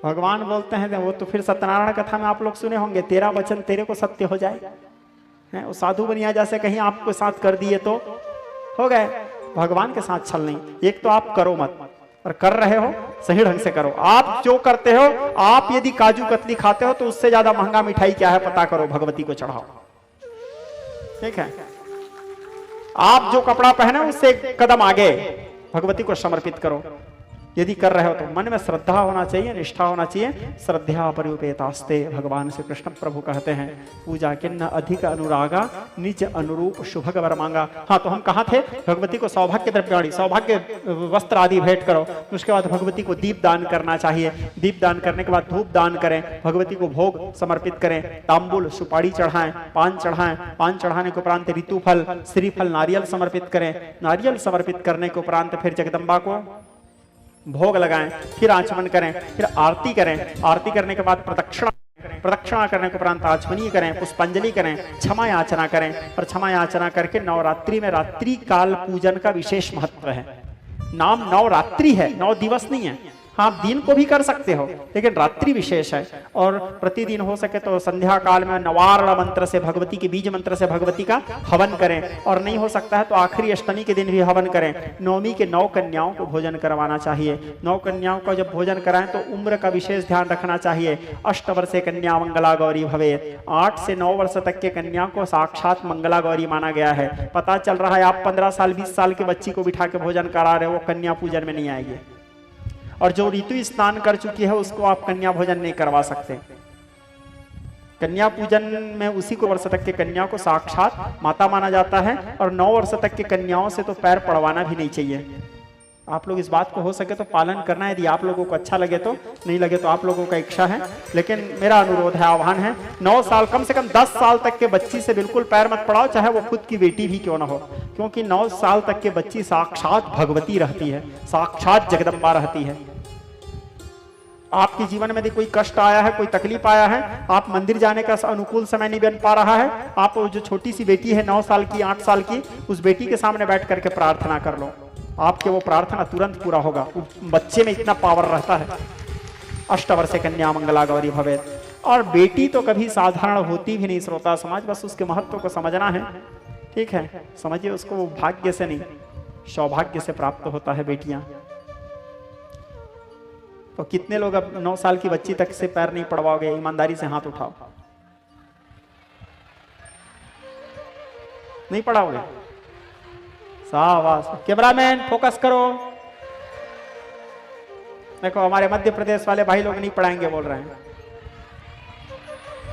भगवान बोलते हैं, वो तो फिर सत्यनारायण कथा में आप लोग सुने होंगे, तेरा वचन तेरे को सत्य हो जाए। वो साधु बनिया जैसे कहीं आपको साथ कर दिए तो हो गए, भगवान के साथ छल नहीं। एक तो आप करो मत, और कर रहे हो सही ढंग से करो। आप जो करते हो, आप यदि काजू कतली खाते हो तो उससे ज्यादा महंगा मिठाई क्या है पता करो, भगवती को चढ़ाओ। ठीक है, आप जो कपड़ा पहने उससे एक कदम आगे भगवती को समर्पित करो। यदि कर रहे हो तो मन में श्रद्धा होना चाहिए, निष्ठा होना चाहिए। श्रद्धा परिउपेतास्ते, भगवान श्री कृष्ण प्रभु कहते हैं, पूजा किन्न अधिक अनुरागा निज अनुरूप शुभग वर मांगा। हाँ, तो हम कहाँ थे? भगवती को सौभाग्य द्रव्याणी, सौभाग्य वस्त्र आदि भेंट करो। उसके बाद भगवती को दीप दान करना चाहिए। दीप दान करने के बाद धूप दान करें, भगवती को भोग समर्पित करें, तांबुल सुपारी चढ़ाएं, पान चढ़ाएं। पान चढ़ाने के उपरांत ऋतुफल श्रीफल नारियल समर्पित करें। नारियल समर्पित करने के उपरांत फिर जगदम्बा को भोग लगाएं, फिर आचमन करें, फिर आरती करें। आरती करने के बाद प्रदक्षिणा करने के उपरांत आचमनीय करें, पुष्पांजलि करें, क्षमा याचना करें। और क्षमा याचना करके नवरात्रि में रात्रि काल पूजन का विशेष महत्व है। नाम नवरात्रि है, 9 दिवस नहीं है। हाँ, दिन को भी कर सकते हो, लेकिन रात्रि विशेष है। और प्रतिदिन हो सके तो संध्या काल में नवारण मंत्र से भगवती के बीज मंत्र से भगवती का हवन करें। और नहीं हो सकता है तो आखिरी अष्टमी के दिन भी हवन करें। नवमी के 9 कन्याओं को भोजन करवाना चाहिए। 9 कन्याओं का जब भोजन कराएं तो उम्र का विशेष ध्यान रखना चाहिए। 8 वर्षे कन्या मंगला गौरी भवे, 8 से 9 वर्ष तक के कन्या को साक्षात मंगला गौरी माना गया है। पता चल रहा है आप 15 साल 20 साल की बच्ची को बिठा के भोजन करा रहे हो, वो कन्या पूजन में नहीं आएगी। और जो ऋतु स्नान कर चुकी है उसको आप कन्या भोजन नहीं करवा सकते। कन्या पूजन में उसी को वर्ष तक के कन्या को साक्षात माता माना जाता है। और 9 वर्ष तक के कन्याओं से तो पैर पड़वाना भी नहीं चाहिए। आप लोग इस बात को हो सके तो पालन करना। यदि आप लोगों को अच्छा लगे तो, नहीं लगे तो आप लोगों का इच्छा है, लेकिन मेरा अनुरोध है, आह्वान है, 9 साल कम से कम 10 साल तक के बच्ची से बिल्कुल पैर मत पड़ाओ, चाहे वो खुद की बेटी भी क्यों ना हो। क्योंकि 9 साल तक के बच्ची साक्षात भगवती रहती है, साक्षात जगदम्बा रहती है। आपके जीवन में यदि कोई कष्ट आया है, कोई तकलीफ आया है, आप मंदिर जाने का अनुकूल समय नहीं बन पा रहा है, आप जो छोटी सी बेटी है 9 साल की 8 साल की, उस बेटी के सामने बैठ करके प्रार्थना कर लो, आपके वो प्रार्थना तुरंत पूरा होगा। बच्चे में इतना पावर रहता है। 8 वर्षे कन्या मंगला गौरी भवेत। और बेटी तो कभी साधारण होती भी नहीं श्रोता समाज, बस उसके महत्व को समझना है। ठीक है, समझिए उसको, वो भाग्य से नहीं सौभाग्य से प्राप्त होता है बेटियां। तो कितने लोग अब 9 साल की बच्ची तक से पैर नहीं पड़वाओगे? ईमानदारी से हाथ उठाओ। नहीं पढ़ाओगे? शाबाश। कैमरामैन फोकस करो। देखो हमारे मध्य प्रदेश वाले भाई लोग नहीं पढ़ाएंगे बोल रहे हैं,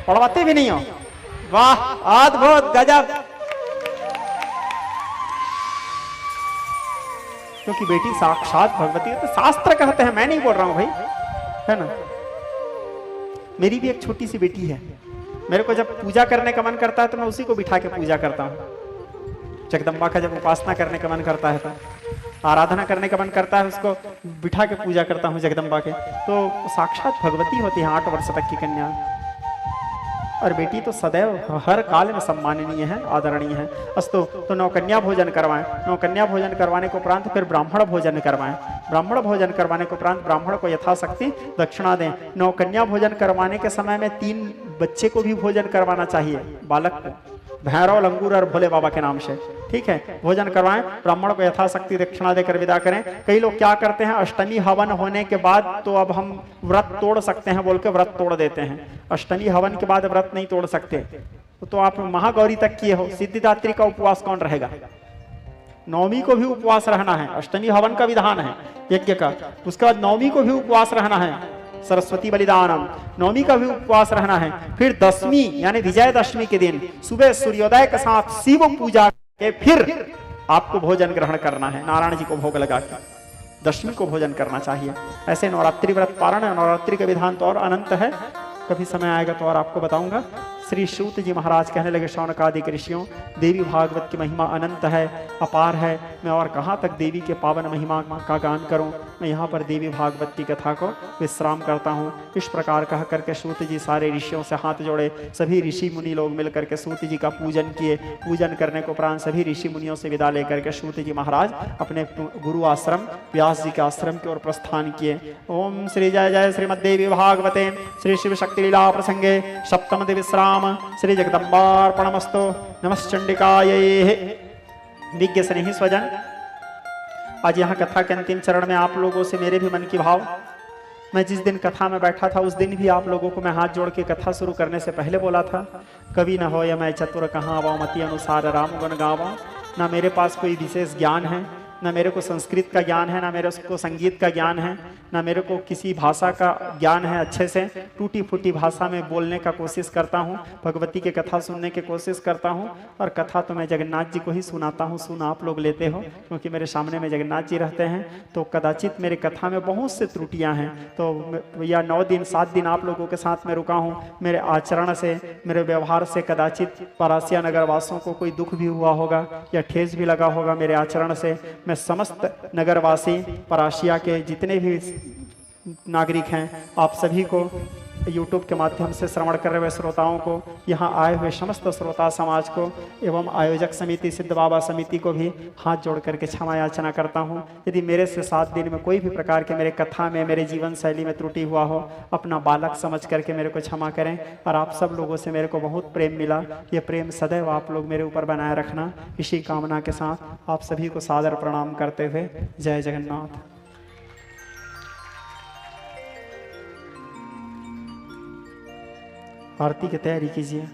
पढ़वाते भी नहीं हो। वाह, अद्भुत, गजब। क्योंकि बेटी साक्षात भगवती है, तो शास्त्र कहते हैं, मैं नहीं बोल रहा हूं भाई, है ना। मेरी भी एक छोटी सी बेटी है। मेरे को जब पूजा करने का मन करता है तो मैं उसी को बिठा के पूजा करता हूँ। जगदम्बा का जब उपासना करने का मन करता है, तो आराधना करने का मन करता है, उसको बिठा के पूजा करता हूँ जगदम्बा के। तो साक्षात भगवती होती है 8 वर्ष तक की कन्या। और बेटी तो सदैव हर काल में सम्माननीय है, आदरणीय है। अस्तु, तो 9 कन्या भोजन करवाएं। 9 कन्या भोजन करवाने के उपरांत फिर ब्राह्मण भोजन करवाएं। ब्राह्मण भोजन करवाने के उपरांत ब्राह्मण को यथाशक्ति दक्षिणा दें। 9 कन्या भोजन करवाने के समय में 3 बच्चे को भी भोजन करवाना चाहिए, बालक को, भैरव, लंगूर और भोले बाबा के नाम से। ठीक है, भोजन करवाएं। ब्राह्मण को यथाशक्ति दक्षिणा देकर विदा करें। कई लोग क्या करते हैं, अष्टमी हवन होने के बाद तो अब हम व्रत तोड़ सकते हैं बोल के व्रत तोड़ देते हैं। अष्टमी हवन के बाद व्रत नहीं तोड़ सकते। तो आप महागौरी तक किए हो, सिद्धिदात्री का उपवास कौन रहेगा? नवमी को भी उपवास रहना है, अष्टमी हवन का विधान है यज्ञ का। उसके बाद नवमी को भी उपवास रहना है, सरस्वती बलिदानम, नवमी का भी उपवास रहना है। फिर 10वीं यानी विजयदशमी के दिन सुबह सूर्योदय के साथ शिव पूजा के फिर आपको भोजन ग्रहण करना है, नारायण जी को भोग लगा के 10वीं को भोजन करना चाहिए। ऐसे नवरात्रि व्रत पारण है। नवरात्रि का विधान तो और अनंत है, कभी समय आएगा तो और आपको बताऊंगा। श्री सूत जी महाराज कहने लगे, शौनकादि ऋषियों, देवी भागवत की महिमा अनंत है, अपार है। मैं और कहाँ तक देवी के पावन महिमा का गान करूं। मैं यहाँ पर देवी भागवत की कथा को विश्राम करता हूँ। इस प्रकार कह करके सूत जी सारे ऋषियों से हाथ जोड़े। सभी ऋषि मुनि लोग मिलकर के सूत जी का पूजन किए। पूजन करने के उपरांत सभी ऋषि मुनियों से विदा लेकर के सूत जी महाराज अपने गुरु आश्रम व्यास जी के आश्रम की ओर प्रस्थान किए। ओम श्री जय जय श्रीमद्देवी भागवते श्री शिव शक्ति लीला प्रसंगे सप्तम विश्राम श्री जगदम्बार्पणमस्तु। नमश्चंडिकायै। विज्ञ स्नेही स्वजन, आज यहाँ कथा के अंतिम चरण में आप लोगों से मेरे भी मन की भाव, मैं जिस दिन कथा में बैठा था उस दिन भी आप लोगों को मैं हाथ जोड़ के कथा शुरू करने से पहले बोला था, कवि न हो या मैं चतुर कहाँ आवा, मति अनुसार राम गुण गावा। ना मेरे पास कोई विशेष ज्ञान है, ना मेरे को संस्कृत का ज्ञान है, ना मेरे को संगीत का ज्ञान है, ना मेरे को किसी भाषा का ज्ञान है। अच्छे से टूटी फूटी भाषा में बोलने का कोशिश करता हूँ, भगवती की कथा सुनने की कोशिश करता हूँ, और कथा तो मैं जगन्नाथ जी को ही सुनाता हूँ। सुन आप लोग लेते हो क्योंकि मेरे सामने में जगन्नाथ जी रहते हैं, तो कदाचित मेरे कथा में बहुत से त्रुटियाँ हैं। तो भैया 9 दिन 7 दिन आप लोगों के साथ में रुका हूँ, मेरे आचरण से, मेरे व्यवहार से कदाचित परासिया नगर वासियों को कोई दुख भी हुआ होगा या ठेस भी लगा होगा मेरे आचरण से। मैं समस्त नगरवासी परासिया के जितने भी नागरिक हैं, आप सभी को YouTube के माध्यम से श्रवण कर रहे हुए श्रोताओं को, यहाँ आए हुए समस्त श्रोता समाज को एवं आयोजक समिति सिद्ध बाबा समिति को भी हाथ जोड़ करके क्षमा याचना करता हूँ। यदि मेरे से 7 दिन में कोई भी प्रकार के मेरे कथा में, मेरे जीवन शैली में त्रुटि हुआ हो, अपना बालक समझ करके मेरे को क्षमा करें। और आप सब लोगों से मेरे को बहुत प्रेम मिला, ये प्रेम सदैव आप लोग मेरे ऊपर बनाए रखना, इसी कामना के साथ आप सभी को सादर प्रणाम करते हुए जय जगन्नाथ। आरती की तैयारी कीजिए।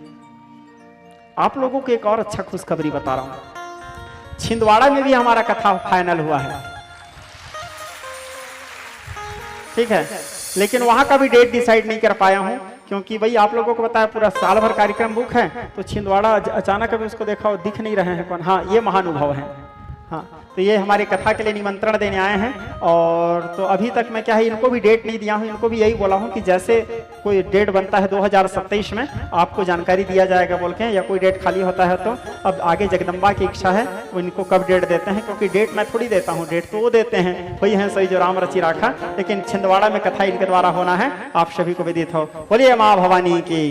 आप लोगों को एक और अच्छा खुशखबरी बता रहा हूं, छिंदवाड़ा में भी हमारा कथा फाइनल हुआ है, ठीक है, लेकिन वहां का भी डेट डिसाइड नहीं कर पाया हूं, क्योंकि भाई आप लोगों को बताया पूरा साल भर कार्यक्रम बुक है, तो छिंदवाड़ा अचानक अभी उसको देखा वो दिख नहीं रहे हैं कौन। हाँ, ये महानुभव है। हाँ, तो ये हमारी कथा के लिए निमंत्रण देने आए हैं। और तो अभी तक मैं क्या है, इनको भी डेट नहीं दिया हूँ, इनको भी यही बोला हूँ कि जैसे कोई डेट बनता है 2027 में आपको जानकारी दिया जाएगा बोल के, या कोई डेट खाली होता है तो अब आगे जगदम्बा की इच्छा है वो इनको कब डेट देते हैं, क्योंकि डेट मैं थोड़ी देता हूँ, डेट तो वो देते हैं, वही है सही जो राम रचि राखा। लेकिन छिंदवाड़ा में कथा इनके द्वारा होना है, आप सभी को विदित हो। बोलिए माँ भवानी की।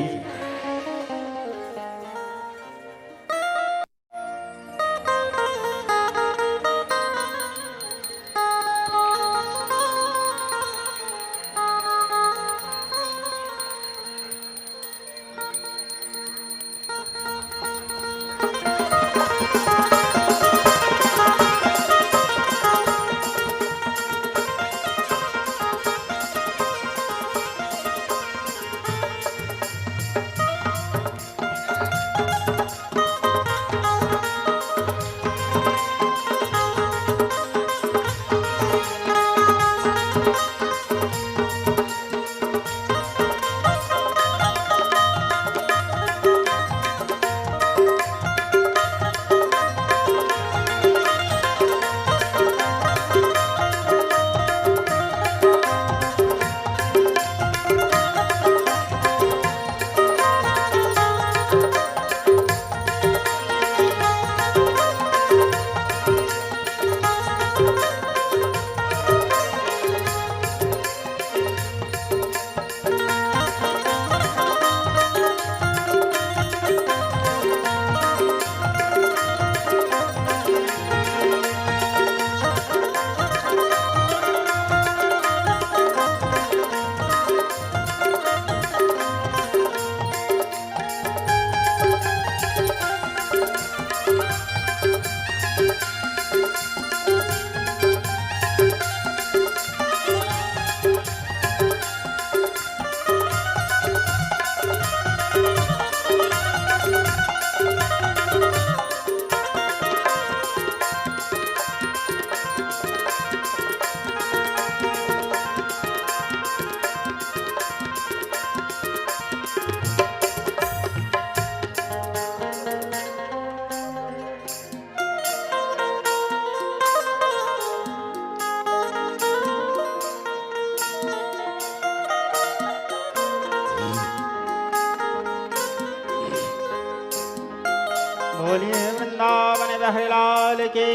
बोलिए वृंदावन बिहारी लाल की।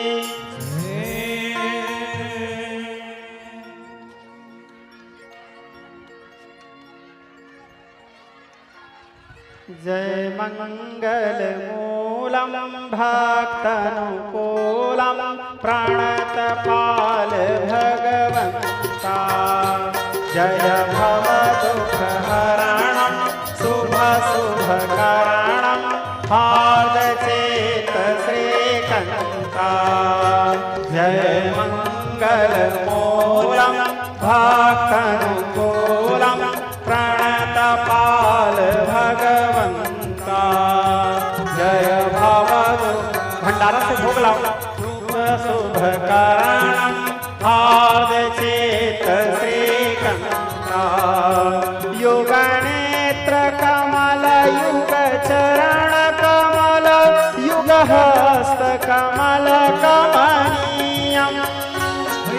जय मंगल मूलम भक्तनुकूलम प्रणतपाल भगवंता, जय भव दुख हरणम शुभ शुभ करणम पाद चेत श्रीकंता। जय मंगल सर्वमङ्गलमूलं भक्तानुकूलं प्रणतपाल भगवंता जय भवतु। भंडारा से भोग लाओ। शुभ कारणं हार्दचेत श्रीकंता युग नेत्र कमल युग चरण कमल युग हस्त कमल कमनीयम्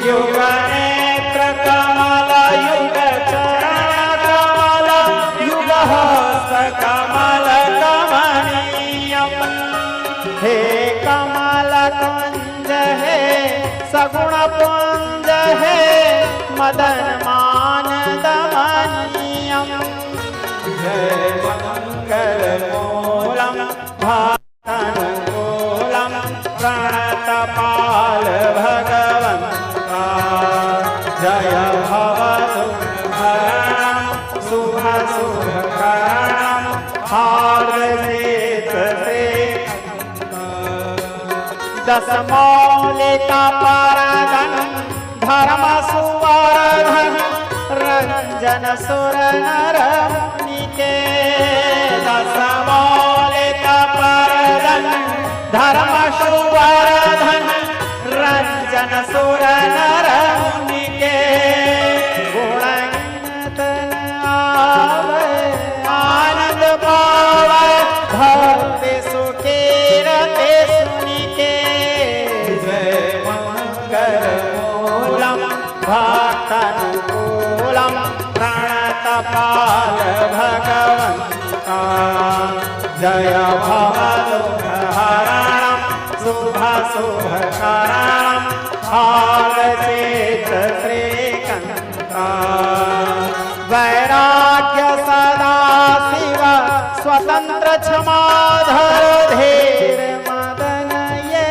युग नेत्र कमल युग चरण कमल युग हस्त कमल कमनीयम् हे कमल कुंज हे सगुण पुंज हे मदन मान दमनीयम् जय मंगलमूलं भक्तानुकूलं प्रणतपाल भगवंता जय भवतु हरणं शुभ शुभकरणं हार्दचेत दशमौलिका परगण धर्म सुवर्धन रंजन सुर नर मुनिके दशमौलिका परगण धर्म सुवर्धन रंजन सुर नर मुनिके गुणगीत आवे आनंद पावे भक्ति सुकीरते सुनिके जय मंगलमूलं भक्तानुकूलं प्रणतपाल भगवंता जय भवतु हरणं शुभ शुभकरणं हार्दचेत श्रीकंता वैराग्य सदा शिव स्वतंत्र क्षमाधर धीर मदन ये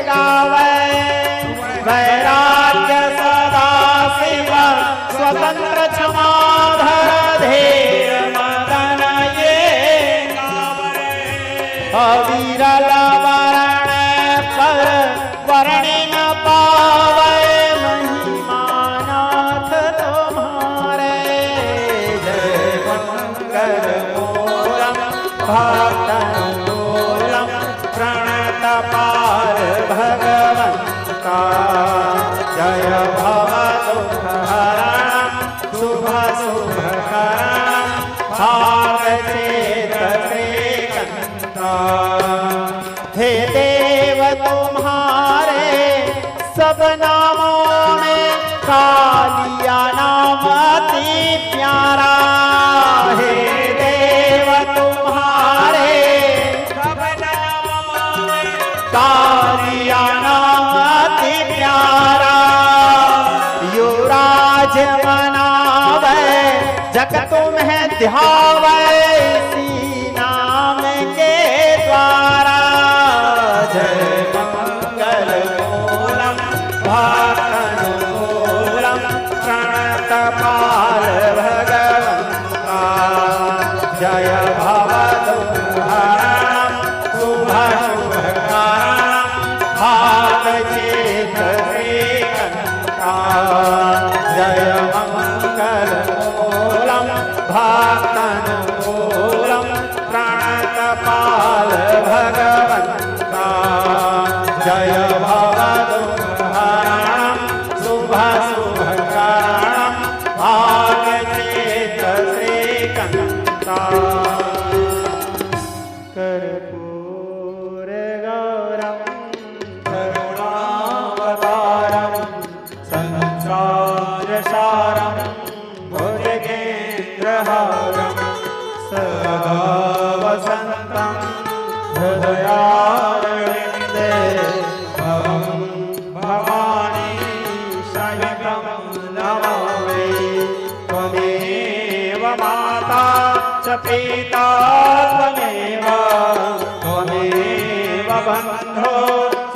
गावे वैराग्य सदा शिव स्वतंत्र क्षमाधर धीर मदन ये गावे अविरल वरण पर वर्णि न पावे महिमानाथ तुम्हारे जय मंगलमूलं भक्तानुकूलं प्रणतपाल भगवंता जय भवतु हरणं शुभ शुभकरणं हार्दचेत श्रीकंता हे देव तुम्हारे सब नामों में कालिया नाम अति प्यारा हे देव तुम्हारे सब नामों में कालिया नाम अति प्यारा युवराज मनावे जग तुम्हें ध्यावे इसी नाम के द्वारा जय मंगलमूलं भक्तानुकूलं प्रणतपाल भगवंता जय भवतु हरणं शुभ शुभकरणं हार्दचेत श्रीकंता जय मंगलमूलं भक्तानुकूलं प्रणतपाल भगवंता जय भवतु हरणं शुभ शुभकरणं हार्दचेत श्रीकंता कर्पूर गौरं करुणावतारं संसारसारं भुजगेन्द्रहारं सदा वसन्तं हृदयारविन्दे भवं भवानी सहितं नमामि त्वमेव माता च पिता त्वमेव बन्धो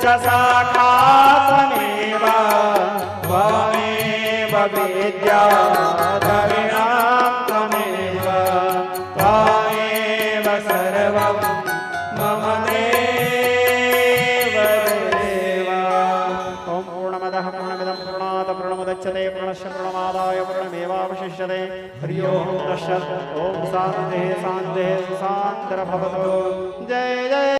च सखा त्वमेव त्वमेव विद्या द्रविणां त्वमेव त्वमेव सर्वं मम देव देव। ॐ पूर्णमदः पूर्णमिदं मुच्यते पूर्णस्य पूर्णमादाय पूर्णमेवावशिष्यते हरि ओम तत्सत् ओम शान्तिः शान्तिः शान्तिर्भवतु जय जय